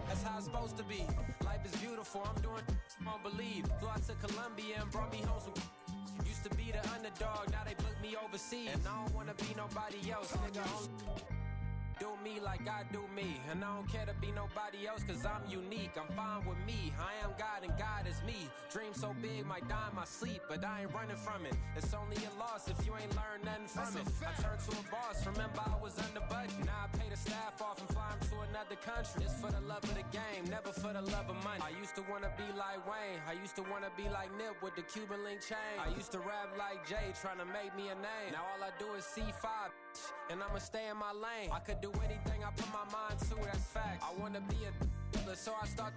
That's how it's supposed to be. Life is beautiful. I'm doing. Won't believe. Flew out to Colombia and brought me home some. Used to be the underdog. Now they book me overseas. And I don't wanna be nobody else, nigga. Do me like I do me, and I don't care to be nobody else, cause I'm unique. I'm fine with me, I am God and God is me. Dream so big, might die in my sleep, but I ain't running from it. It's only a loss if you ain't learned nothing from it. I turned to a boss, remember I was under budget. Now I pay the staff off and fly them to another country. It's for the love of the game, never for the love of money. I used to wanna be like Wayne, I used to wanna be like Nip with the Cuban link chain. I used to rap like Jay, trying to make me a name. Now all I do is C5, and I'ma stay in my lane. I could do anything I put my mind to, that's facts. I wanna be a so I start.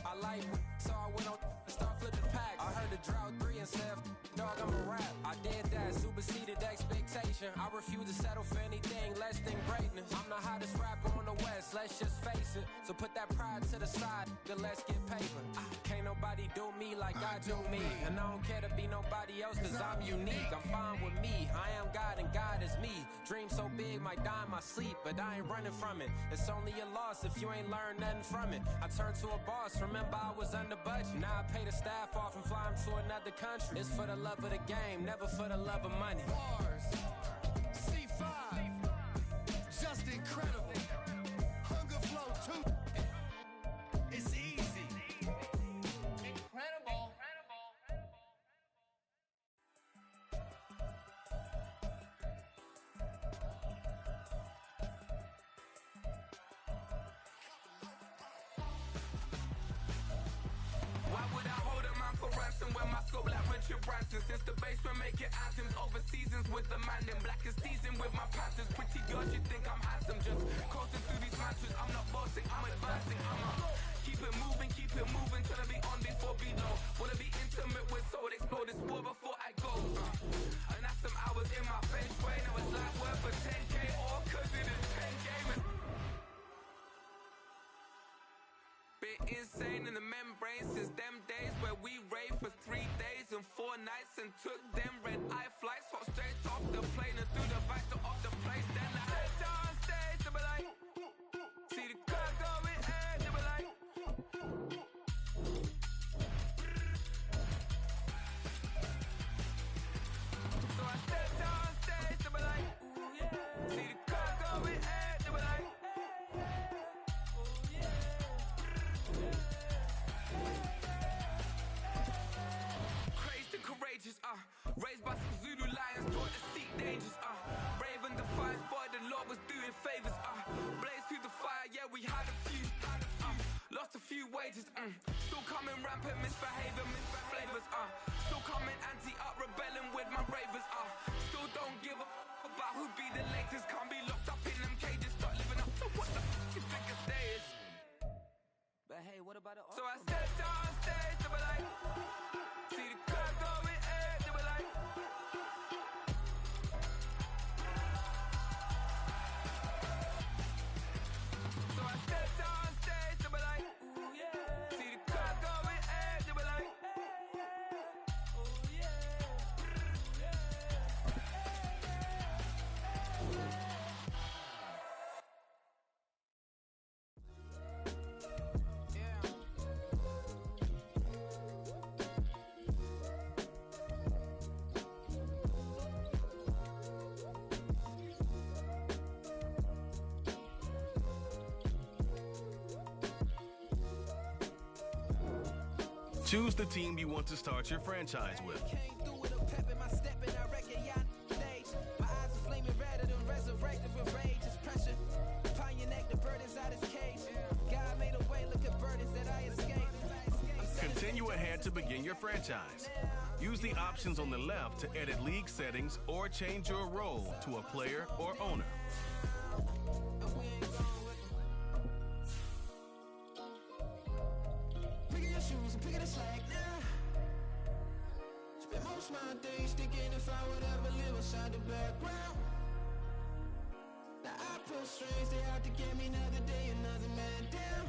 I like so I went on and start flipping packs. I heard the drought 3 and said, dog, I'm a rap. I did that, superseded expectation. I refuse to settle for anything less than greatness. I'm the hottest rapper on the West, let's just face it. So put that pride to the side, then let's get paper. Can't nobody do me like I do me. And I don't care to be nobody else, cause I'm unique. I'm fine with me, I am God and God is me. Dream so big, might die in my sleep, but I ain't running from it. It's only a loss if you ain't learned nothing from it. I turned to a boss, remember I was under budget. Now I pay the staff off and fly them to another country. It's for the love of the game, never for the love of money. Bars. C5. Just incredible. Hunger Flow 2. It's easy. Incredible. Why would I hold a man for ransom when my scope like Richard Branson? Since the basement making anthems over seasons with the man, then black is teasing with my panthers. Pretty girls, you think I'm handsome, just coasting through these mantras. I'm not bossing, I'm advancing, keep it moving, trying to be on before below. Wanna be intimate with soul, explore this war before I go. And that's some hours in my feng shui. Now it's like worth for 10K, all cause it is 10 gaming. Bit insane in the membrane since them days where we raved for 3 days and 4 nights and took them red eye flights, hot straight off the plane and through the back to off the place. Then I head on stage, they be like, see the car going ahead, they be like. So I stepped on stage, they be like, ooh yeah. See the car going ahead, they be like. Courageous, raised by some Zulu lions, taught to seek dangers, brave and defiant, boy, the Lord was doing favors, blaze through the fire, yeah, we had a few, lost a few wages, still coming rampant, misbehavior, flavors, still coming anti-up, rebelling with my ravers, still don't give a about who be the latest, can't be locked up in them cages, start living up to what the you think a day is. But hey, what about it? So I stepped on stage, they were like, see the crowd going ahead, they were like. So I stepped on stage, they were like, ooh yeah. See the crowd going ahead, they were like. Oh yeah. Choose the team you want to start your franchise with. Continue ahead to begin your franchise. Use the options on the left to edit league settings or change your role to a player or owner. My days thinking if I would ever live inside the background. Now I pull strings, they out to get me another day, another man down.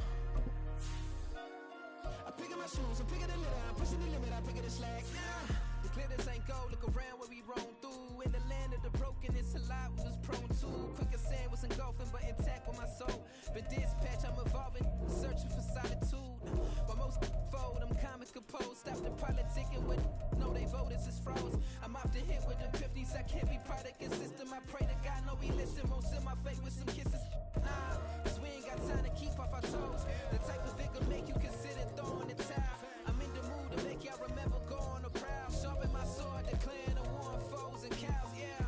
I pick up my shoes, I'm picking the litter, I'm pushing the limit, I pick up the slack now. The glitters ain't gold, look around where we roam through. In the land of the broken, it's a lot we was prone to. Quicker sand was engulfing, but intact with my soul. But dispatch, I'm evolving, searching for solitude. While most fold, I'm comic composed. Stop the politicking with no, they voters is froze. I'm off the hit with the 50 seconds. can't be product and system. I pray to God, no, we listen. Won't send my fate with some kisses. Nah, cause we ain't got time to keep off our toes. The type of vigor make you consider throwing the towel. I'm in the mood to make y'all remember going to proud. Sharpen my sword, declaring the war on foes and cows, yeah.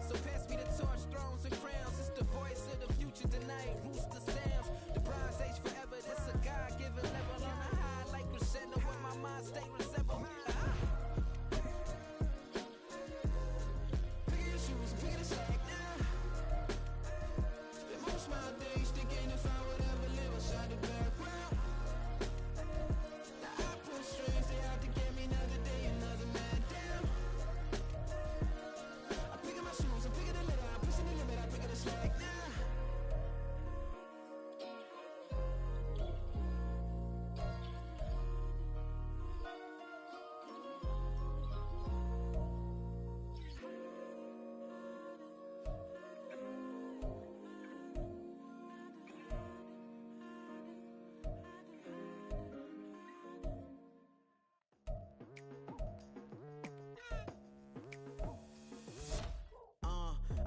So pass me the torch, thrones and crowns. It's the voice of the future tonight. Rooster sounds. The Bronze Age forever. This a God-given level on a high like crescendo. Where my mind stay resemble. Pick your shoes, pick the slack now. Spend most my days thinking if I would ever live outside the background. Now I pull strings, they out to get me another day, another man down. I'm picking my shoes, I'm picking the litter, I'm pushing the limit, I'm picking the slack now.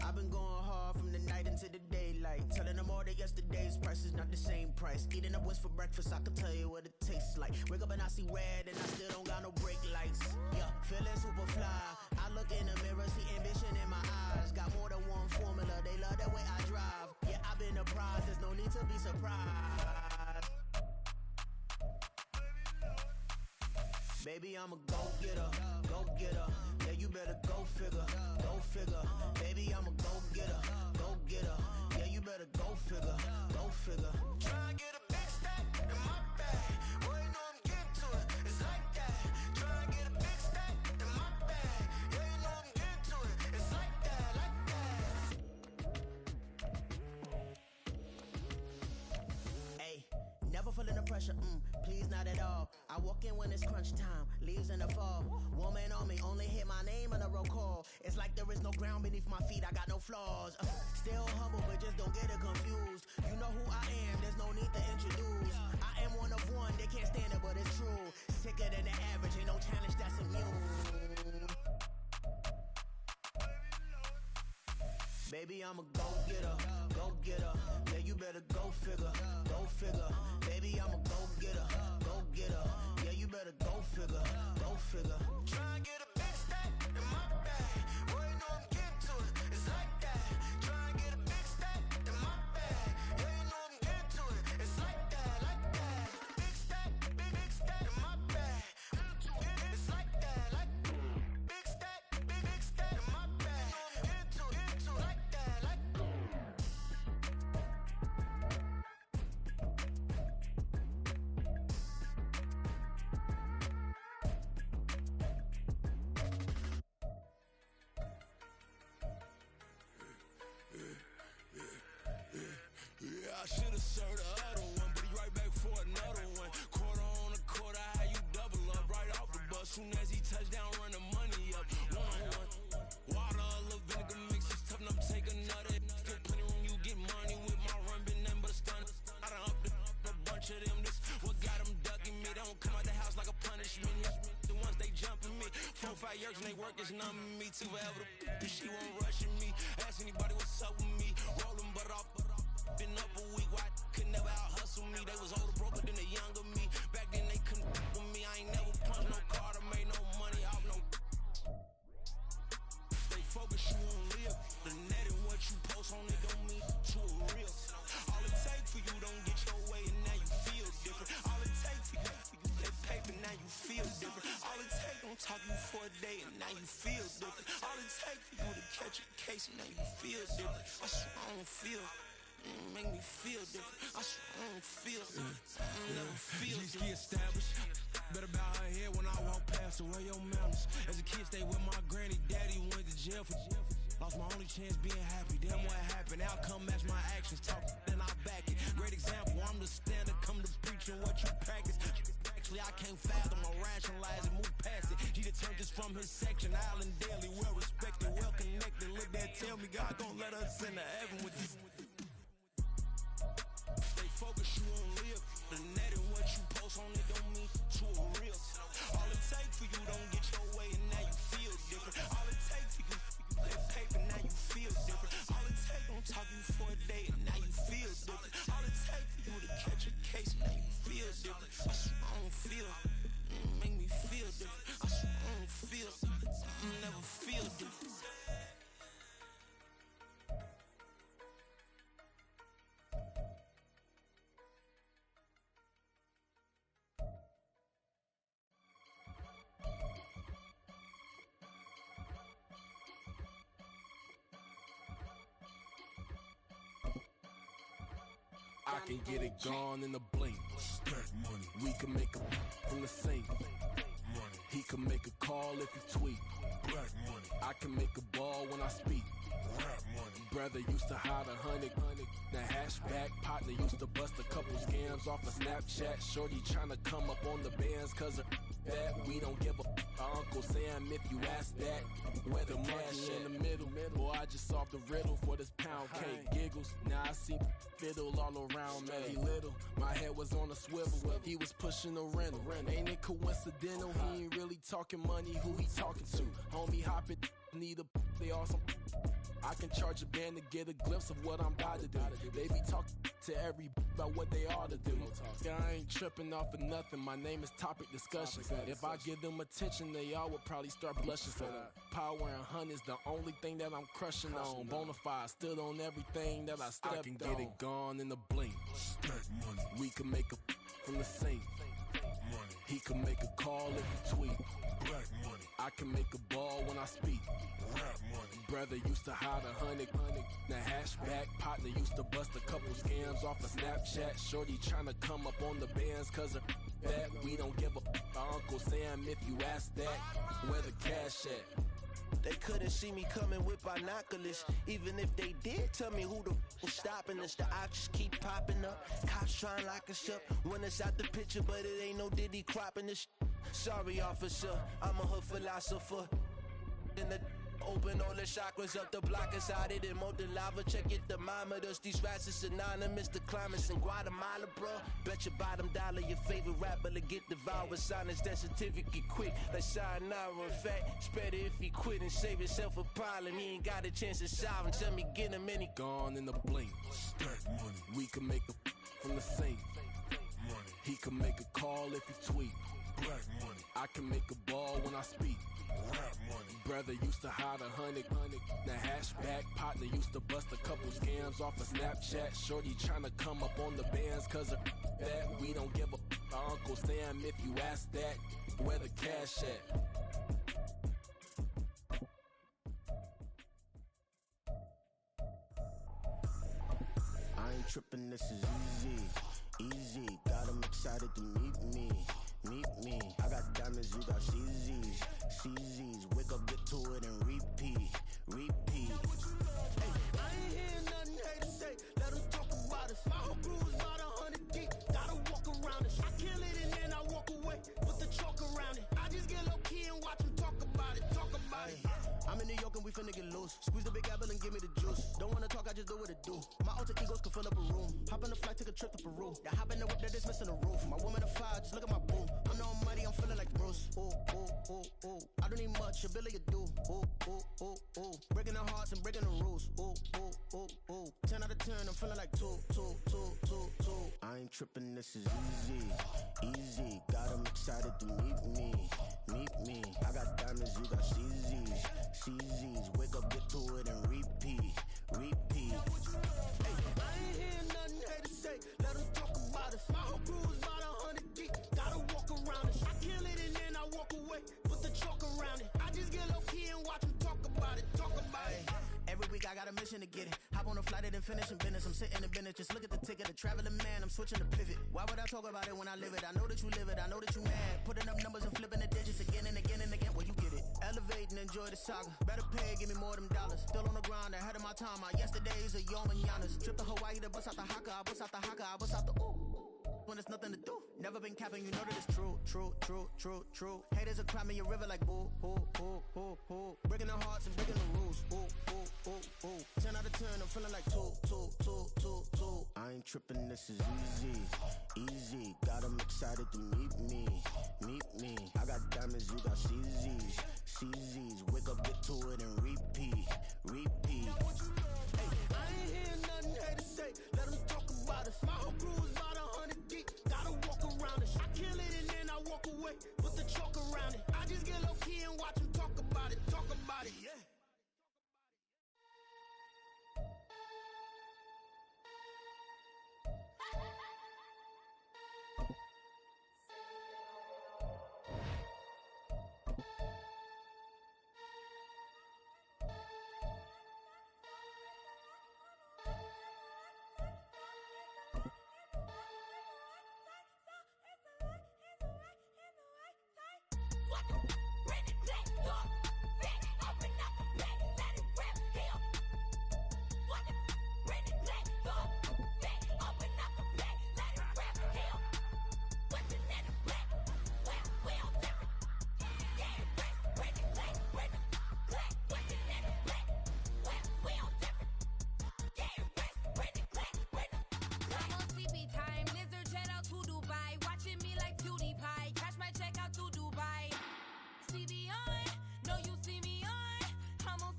I've been going hard from the night into the daylight. Telling them all that yesterday's price is not the same price. Eating up what's for breakfast, I can tell you what it tastes like. Wake up and I see red and I still don't got no brake lights. Yeah, feeling super fly. I look in the mirror, see ambition in my eyes. Got more than one formula, they love the way I drive. Yeah, I've been a prize, there's no need to be surprised. Baby, I'm a go-getter, go-getter. Yeah, you better go figure, go figure. Baby, I'm a go-getter, go-getter. Yeah, you better go figure, go figure. Try and get a big stack in my bag. Boy, you know I'm getting to it, it's like that. Try and get a big stack in my bag. Yeah, you know I'm getting to it, it's like that, like that. Hey, never feeling the pressure, please not at all. I walk in when it's crunch time, leaves in the fall. Woman on me, only hit my name on a roll call. It's like there is no ground beneath my feet, I got no flaws. Still humble, but just don't get it confused. You know who I am, there's no need to introduce. I am one of one, they can't stand it, but it's true. Sicker than the average, ain't no challenge that's immune. Baby, I'm a go-getter, go-getter. Yeah, you better go figure, go figure. Baby, I'm a go-getter, go-getter. Yeah, you better go figure, go figure. Try and get a big stack in my bag. Boy, you know I'm getting to it, it's like that. Try and get a big stack in my bag. Yeah, you know I'm getting to it, it's like that, like that. Big stack in my bag. It's like that, like big stack in my bag. I'm getting to it, like that, like Yeah, I should've served the other one, but he right back for another one. Quarter on a quarter, how you double up right off the bus. Soon as he touch down, run the money up. 1-on-1. Water, a little vinegar mix, it's tough enough to take another. Still plenty room, you get money with my run, been nothing but a stun. I done up a bunch of them, this what got them ducking me. They don't come out the house like a punishment. The ones they jumping me. 4-5 years and they work is numbing me. Too forever, she won't rushing me. Ask anybody what's up with me. Rolling but off. Been up a week, why could never out hustle me? They was older, broker than the younger me. Back then they couldn't with me. I ain't never punched no card or made no money off no. They focus you on live. The net and what you post on it don't mean to a real. All it take for you don't get your way and now you feel different. All it take for you that paper, now you feel different. All it take don't talk you for a day and now you feel different. All it take for you to catch a case and now you feel different. I swear I don't feel. Make me feel different. I swear I don't feel. Never feel different. Established. Better bow her head when I walk past her. Where your manners? As a kid, stayed with my granny. Daddy went to jail for. Lost my only chance being happy. Damn, what happened? Outcome match my actions. Talk then I back it. Great example. I'm the standard. Come to preaching what you practice. Actually, I can't fathom or rationalize it. Move past it. He determined just from his section. Island daily, well respected, well connected. Look there, tell me God gon' let us into heaven with this. Focus you on live. The net and what you post on it don't mean to a real. All it take for you don't get your way and now you feel different. All it take for you that can get it gone in a blink. Stack money. We can make a from the sink. Money. He can make a call if he tweet. Black money. I can make a ball when I speak. Rap money. Brother used to hide 100. The hashback partner used to bust a couple scams off of Snapchat. Shorty tryna come up on the bands cause of that. We don't give a Uncle Sam if you ask that. Where the cash in the middle. Boy, I just solved the riddle for this pound cake. Giggles, now I see fiddle all around me. Little, my head was on a swivel. He was pushing a rental. Ain't it coincidental? He ain't really talking money. Who he talking to? Homie hopping, need a they awesome. I can charge a band to get a glimpse of what I'm about to do. They be talking to every about what they ought to do. I ain't tripping off of nothing. My name is Topic Discussion. If I give them attention, they all would probably start blushing. Power and hunt is the only thing that I'm crushing on. Bonafide stood on everything that I stepped on. I can get it gone in a blink. Stack money. We can make a from the sink. Money. He can make a call if he tweet. Black money. I can make a ball when I speak. Rap money. Brother used to hide 100. The hashback partner used to bust a couple scams off of Snapchat. Shorty tryna come up on the bands cause of that. We don't give a Uncle Sam if you ask that. Where the cash at? They couldn't see me coming with binoculars. Even if they did, tell me who the was stopping us. The options keep popping up. Cops trying to lock us up when it's out the picture, but it ain't no Diddy cropping this. Sorry, officer, I'm a hood philosopher. In the open all the chakras up the block inside it and molten lava. Check your thermometers. These rats is synonymous to climates in Guatemala, bro. Bet your bottom dollar your favorite rapper to get devoured. Sign his death certificate quick. Like sayonara. In fact, it's better if he quit and save himself a problem. He ain't got a chance to solve him. Tell me get him any gone in the blink. Stack money. We can make a from the sink. Money. He can make a call if he tweet. Black money. I can make a ball when I speak. Rap money. Brother used to hide 100. The hashback partner used to bust a couple scams off of Snapchat. Shorty tryna come up on the bands cause of that. We don't give a Uncle Sam if you ask that. Where the cash at? I ain't tripping, this is easy. Got 'em excited to meet me. I got diamonds, you got CZs. Wake up, get to it and repeat. Hey, I ain't hearing nothing haters say. Let them talk about us. My whole crew is about 100 deep. Gotta walk around us. I kill it and then I walk away with the chalk around it. I just get low key and watch them talk about it. I'm in New York and we finna get loose. Squeeze the big apple and give me the juice. Don't wanna talk, I just do what it do. My alter egos can fill up a room. Hop on the flight, take a trip to Peru. Yeah, hop in the whip, that is missing the roof. My woman a fire, just look at my boo. I'm the almighty, I'm feeling like Bruce. Ooh. I don't need much, a Billy a do. Ooh. Breaking the hearts and breaking the rules. Ooh. 10 out of 10, I'm feeling like two. I ain't tripping, this is easy. Got 'em excited to meet me. I got diamonds, you got CZs. Wake up, get to it and repeat. Hey, I ain't hearing nothing haters say. Let them talk about us. My whole crew is about 100 deep. Gotta walk around us. I kill it and then I walk away. Put the chalk around it. I just get low key and watch them talk about it. Every week I got a mission to get it. Hop on a flight and then finish in business. I'm sitting in business, just look at the ticket. A traveling man, I'm switching to pivot. Why would I talk about it when I live it? I know that you live it, I know that you mad. Putting up numbers and flipping the digits again and again and again. Well, you get it. Elevate and enjoy the saga. Better pay, give me more of them dollars. Still on the grind, ahead of my time. My yesterdays are your mananas. Trip to Hawaii to bust out the haka. I bust out the haka, I bust out the ooh. When it's nothing to do. Never been capping, you know that it's true. Haters will cry me a river like boo. Breaking the hearts and breaking the rules. Ooh. 10 out of 10, I'm feeling like two. I ain't tripping, this is easy. Got 'em excited to meet me. I got diamonds, you got CZs. Wake up, get to it and repeat. Hey, I ain't hearing nothing haters say. Let them talk about us. My whole crew is about 100 deep. Gotta walk around us. I kill it and then I walk away. Put the chalk around it. I just get low key and watch them talk about it. Yeah.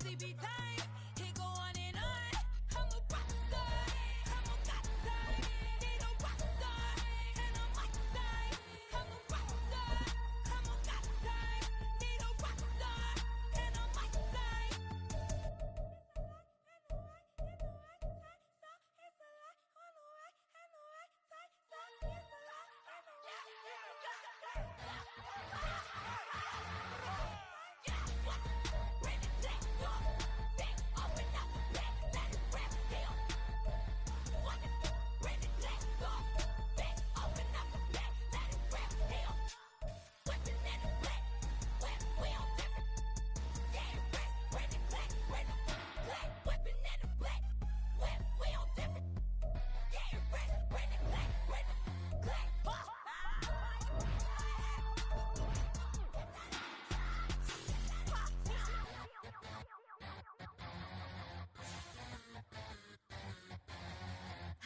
sleepy time. It go on and on. I'm a rock star. I'm a god time. Need a rock star. And a mic time. I'm a rock star. I'm a god time. Need a rock star. And a mic time.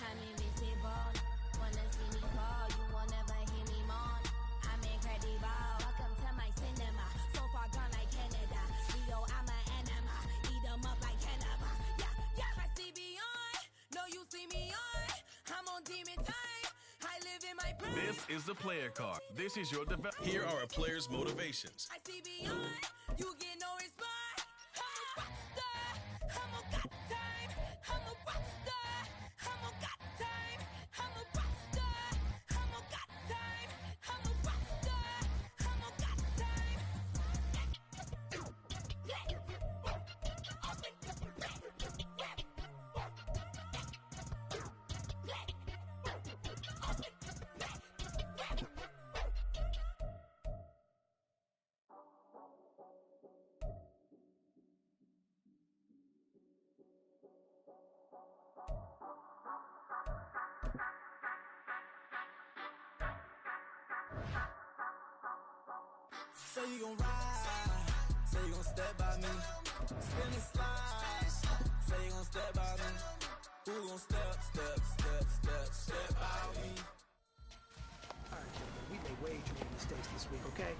I'm invisible. Wanna see me fall? You will never hear me moan. I'm incredible. Welcome to my cinema. So far gone like Canada. Leo, I'm an enema. Eat 'em up like cannibal. Yeah, yeah. I see beyond. No, you see me on. I'm on demon time. I live in my prime. This is the player card. This is your development. Here are a player's motivations. I see beyond. You get no response. I'm a rock star. I'm a god time. I'm a rock star. I'm a god time. I'm a rock star. I'm a god time. I'm a rock star. I'm a god time. Say you gon' ride, say you gon' step by me. Spin and slide, say you gon' step by me. Who gon' step by me? Alright, gentlemen, we made way too many mistakes this week, okay?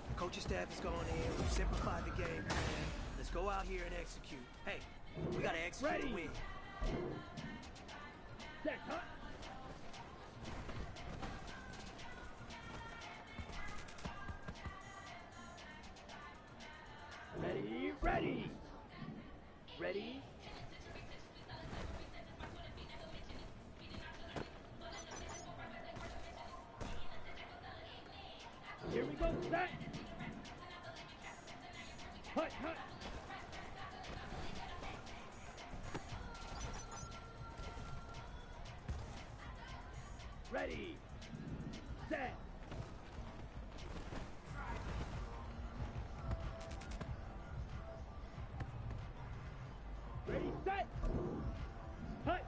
The coaching staff is going in, we've simplified the game plan. Let's go out here and execute. Hey, we gotta execute to win. Set, huh? Ready, ready. Ready. Here we go, set. Hut, hut. Ready, set. Ready, set. Hut.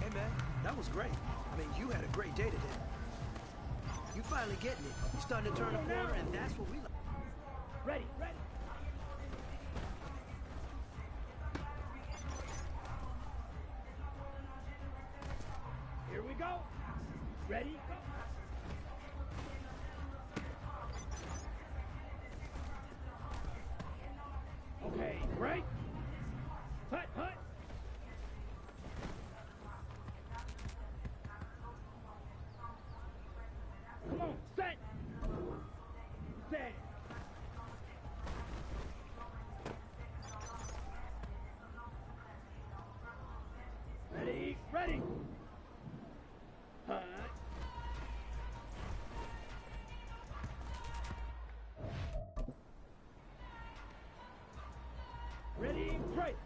Hey man, that was great. I mean, you had a great day today. You finally getting it. You're starting to turn a corner, and that's what we like. Ready, ready. Here we go. Ready, go. Okay, break. Hut, hut. Come on, set. Set. Ready, ready. Hut. Ready, break.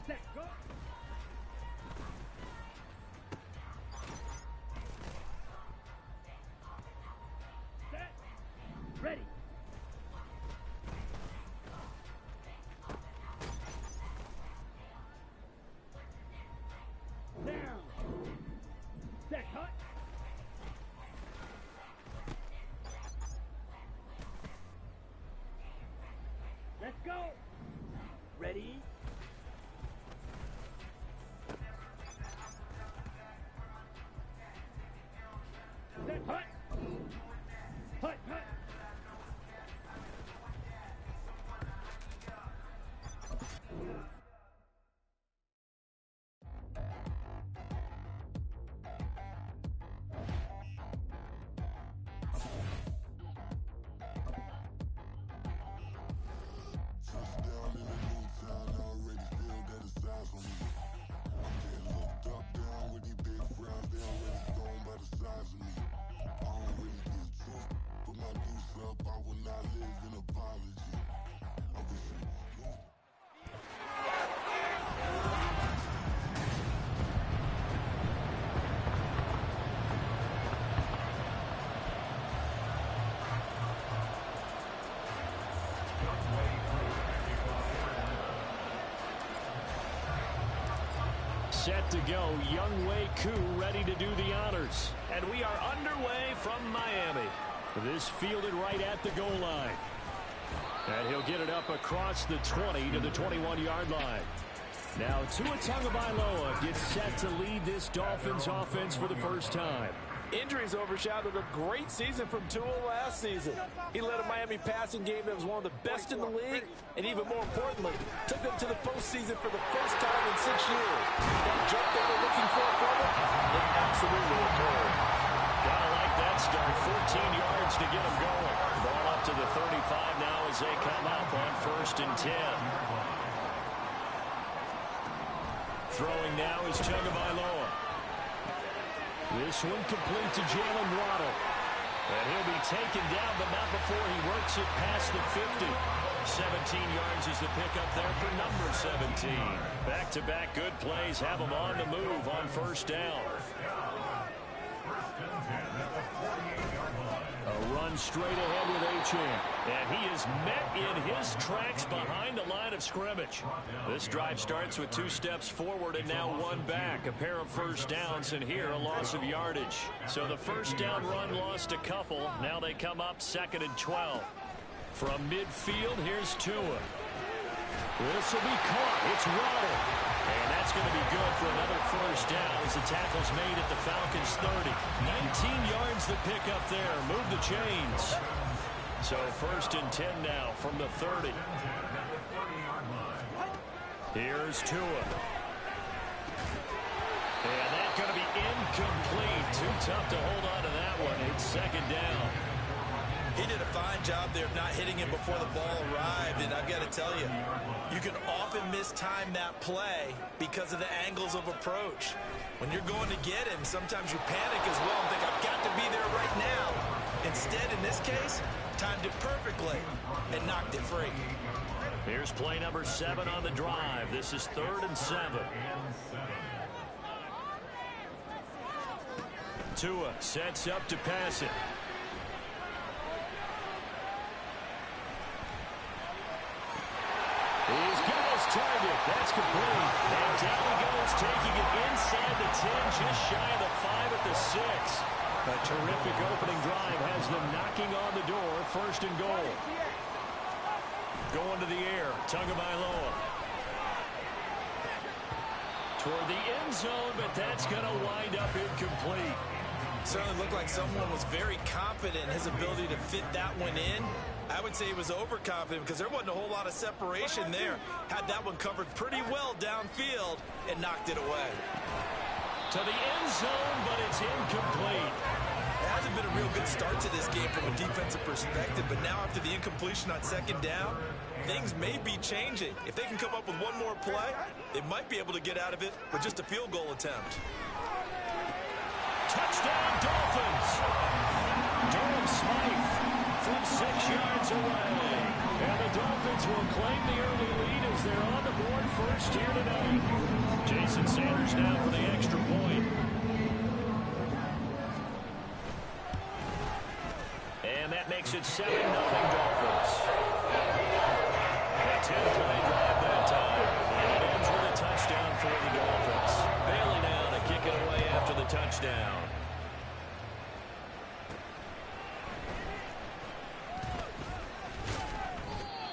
Set, go. Set. Ready. Down. Set, hut. Let's go. Ready. Set, hut. set to go. Younghoe Koo ready to do the honors. And we are underway from Miami. This fielded right at the goal line. And he'll get it up across the 20 to the 21-yard line. Now Tua Tagovailoa gets set to lead this Dolphins offense for the first time. Injuries overshadowed a great season from Tua last season. He led a Miami passing game that was one of the best in the league, and even more importantly, took them to the postseason for the first time in 6 years. That jump they were looking for from him, it absolutely occurred. Gotta like that start. 14 yards to get him going. Ball up to the 35 now as they come up on 1st and 10. Throwing now is Tagovailoa. This one complete to Jalen Waddle. And he'll be taken down, but not before he works it past the 50. 17 yards is the pickup there for number 17. Back-to-back good plays have him on the move on 1st down. A run straight ahead with Achane. And he is met in his tracks behind the line of scrimmage. This drive starts with 2 steps forward and now 1 back. A pair of 1st downs, and here a loss of yardage. So the 1st down run lost a couple. Now they come up 2nd and 12. From midfield, here's Tua. This will be caught. It's Waddle. And that's going to be good for another 1st down as the tackle's made at the Falcons' 30. 19 yards the pickup there. Move the chains. So 1st and 10 now from the 30. Here's Tua. And that's going to be incomplete. Too tough to hold on to that one. It's 2nd down. He did a fine job there of not hitting him before the ball arrived, and I've got to tell you, you can often mistime that play because of the angles of approach. When you're going to get him, sometimes you panic as well and think, I've got to be there right now. Instead, in this case, timed it perfectly and knocked it free. Here's play number 7 on the drive. This is 3rd and 7. Tua sets up to pass it. He's got his target. That's complete. And down he goes, taking it inside the 10, just shy of the 5 at the 6. A terrific opening drive has them knocking on the door. 1st and goal. Going to the air. Tagovailoa. Toward the end zone, but that's going to wind up incomplete. Certainly looked like someone was very confident in his ability to fit that one in. I would say he was overconfident because there wasn't a whole lot of separation there. Had that one covered pretty well downfield and knocked it away. To the end zone, but it's incomplete. It hasn't been a real good start to this game from a defensive perspective, but now after the incompletion on 2nd down, things may be changing. If they can come up with one more play, they might be able to get out of it with just a field goal attempt. Touchdown, Dolphins! Durham Smythe from 6 yards away. And the Dolphins will claim the early lead as they're on the board 1st here tonight. Jason Sanders now for the extra point. And that makes it 7-0 Dolphins. A 10-play drive that time. And it ends with a touchdown for the Dolphins. Bailey now to kick it away after the touchdown.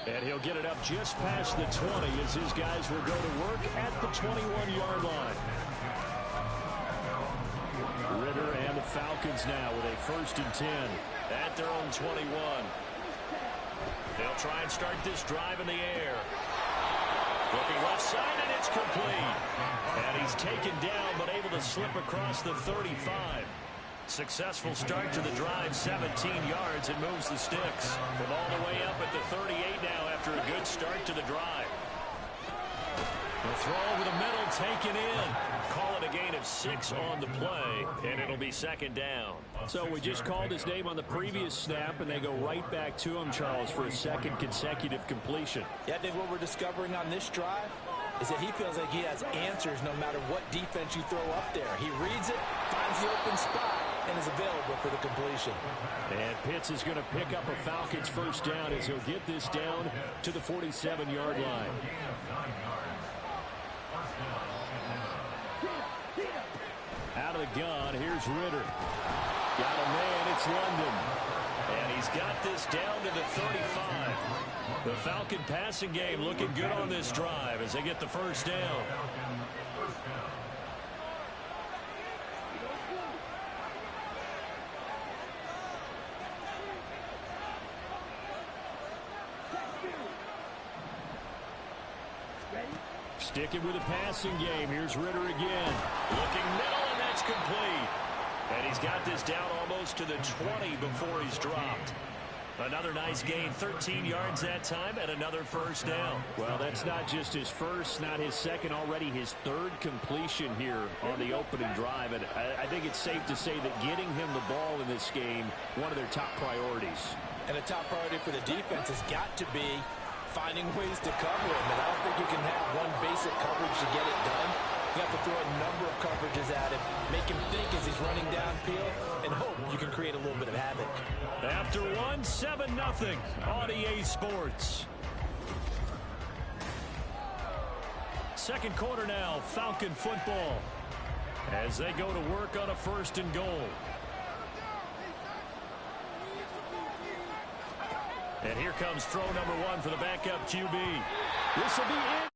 And he'll get it up just past the 20 as his guys will go to work at the 21-yard line. Ritter and the Falcons now with a 1st and 10 at their own 21. They'll try and start this drive in the air. Looking left side, and it's complete. And he's taken down, but able to slip across the 35. Successful start to the drive, 17 yards, and moves the sticks. From all the way up at the 38 now after a good start to the drive. The throw over the middle, taken in. Call it a gain of 6 on the play, and it'll be 2nd down. So we just called his name on the previous snap, and they go right back to him, Charles, for a 2nd consecutive completion. Yeah, I think what we're discovering on this drive is that he feels like he has answers no matter what defense you throw up there. He reads it, finds the open spot, and is available for the completion. And Pitts is going to pick up a Falcons 1st down as he'll get this down to the 47-yard line. gun. Here's Ritter. Got a man. It's London. And he's got this down to the 35. The Falcon passing game looking good on this drive as they get the first down. Sticking with the passing game. Here's Ritter again. Looking middle, and that's complete. And he's got this down almost to the 20 before he's dropped. Another nice gain, 13 yards that time, and another first down. Well, that's not just his first, not his second, already his third completion here on the opening drive. And I think it's safe to say that getting him the ball in this game, one of their top priorities. And a top priority for the defense has got to be finding ways to cover him. And I don't think you can have one basic coverage to get it done. You have to throw a number of coverages at him, make him think as he's running downfield, and hope you can create a little bit of havoc. After one, 7-0 on EA Sports. Second quarter now, Falcon football, as they go to work on a 1st and goal. And here comes throw number 1 for the backup QB. This will be it.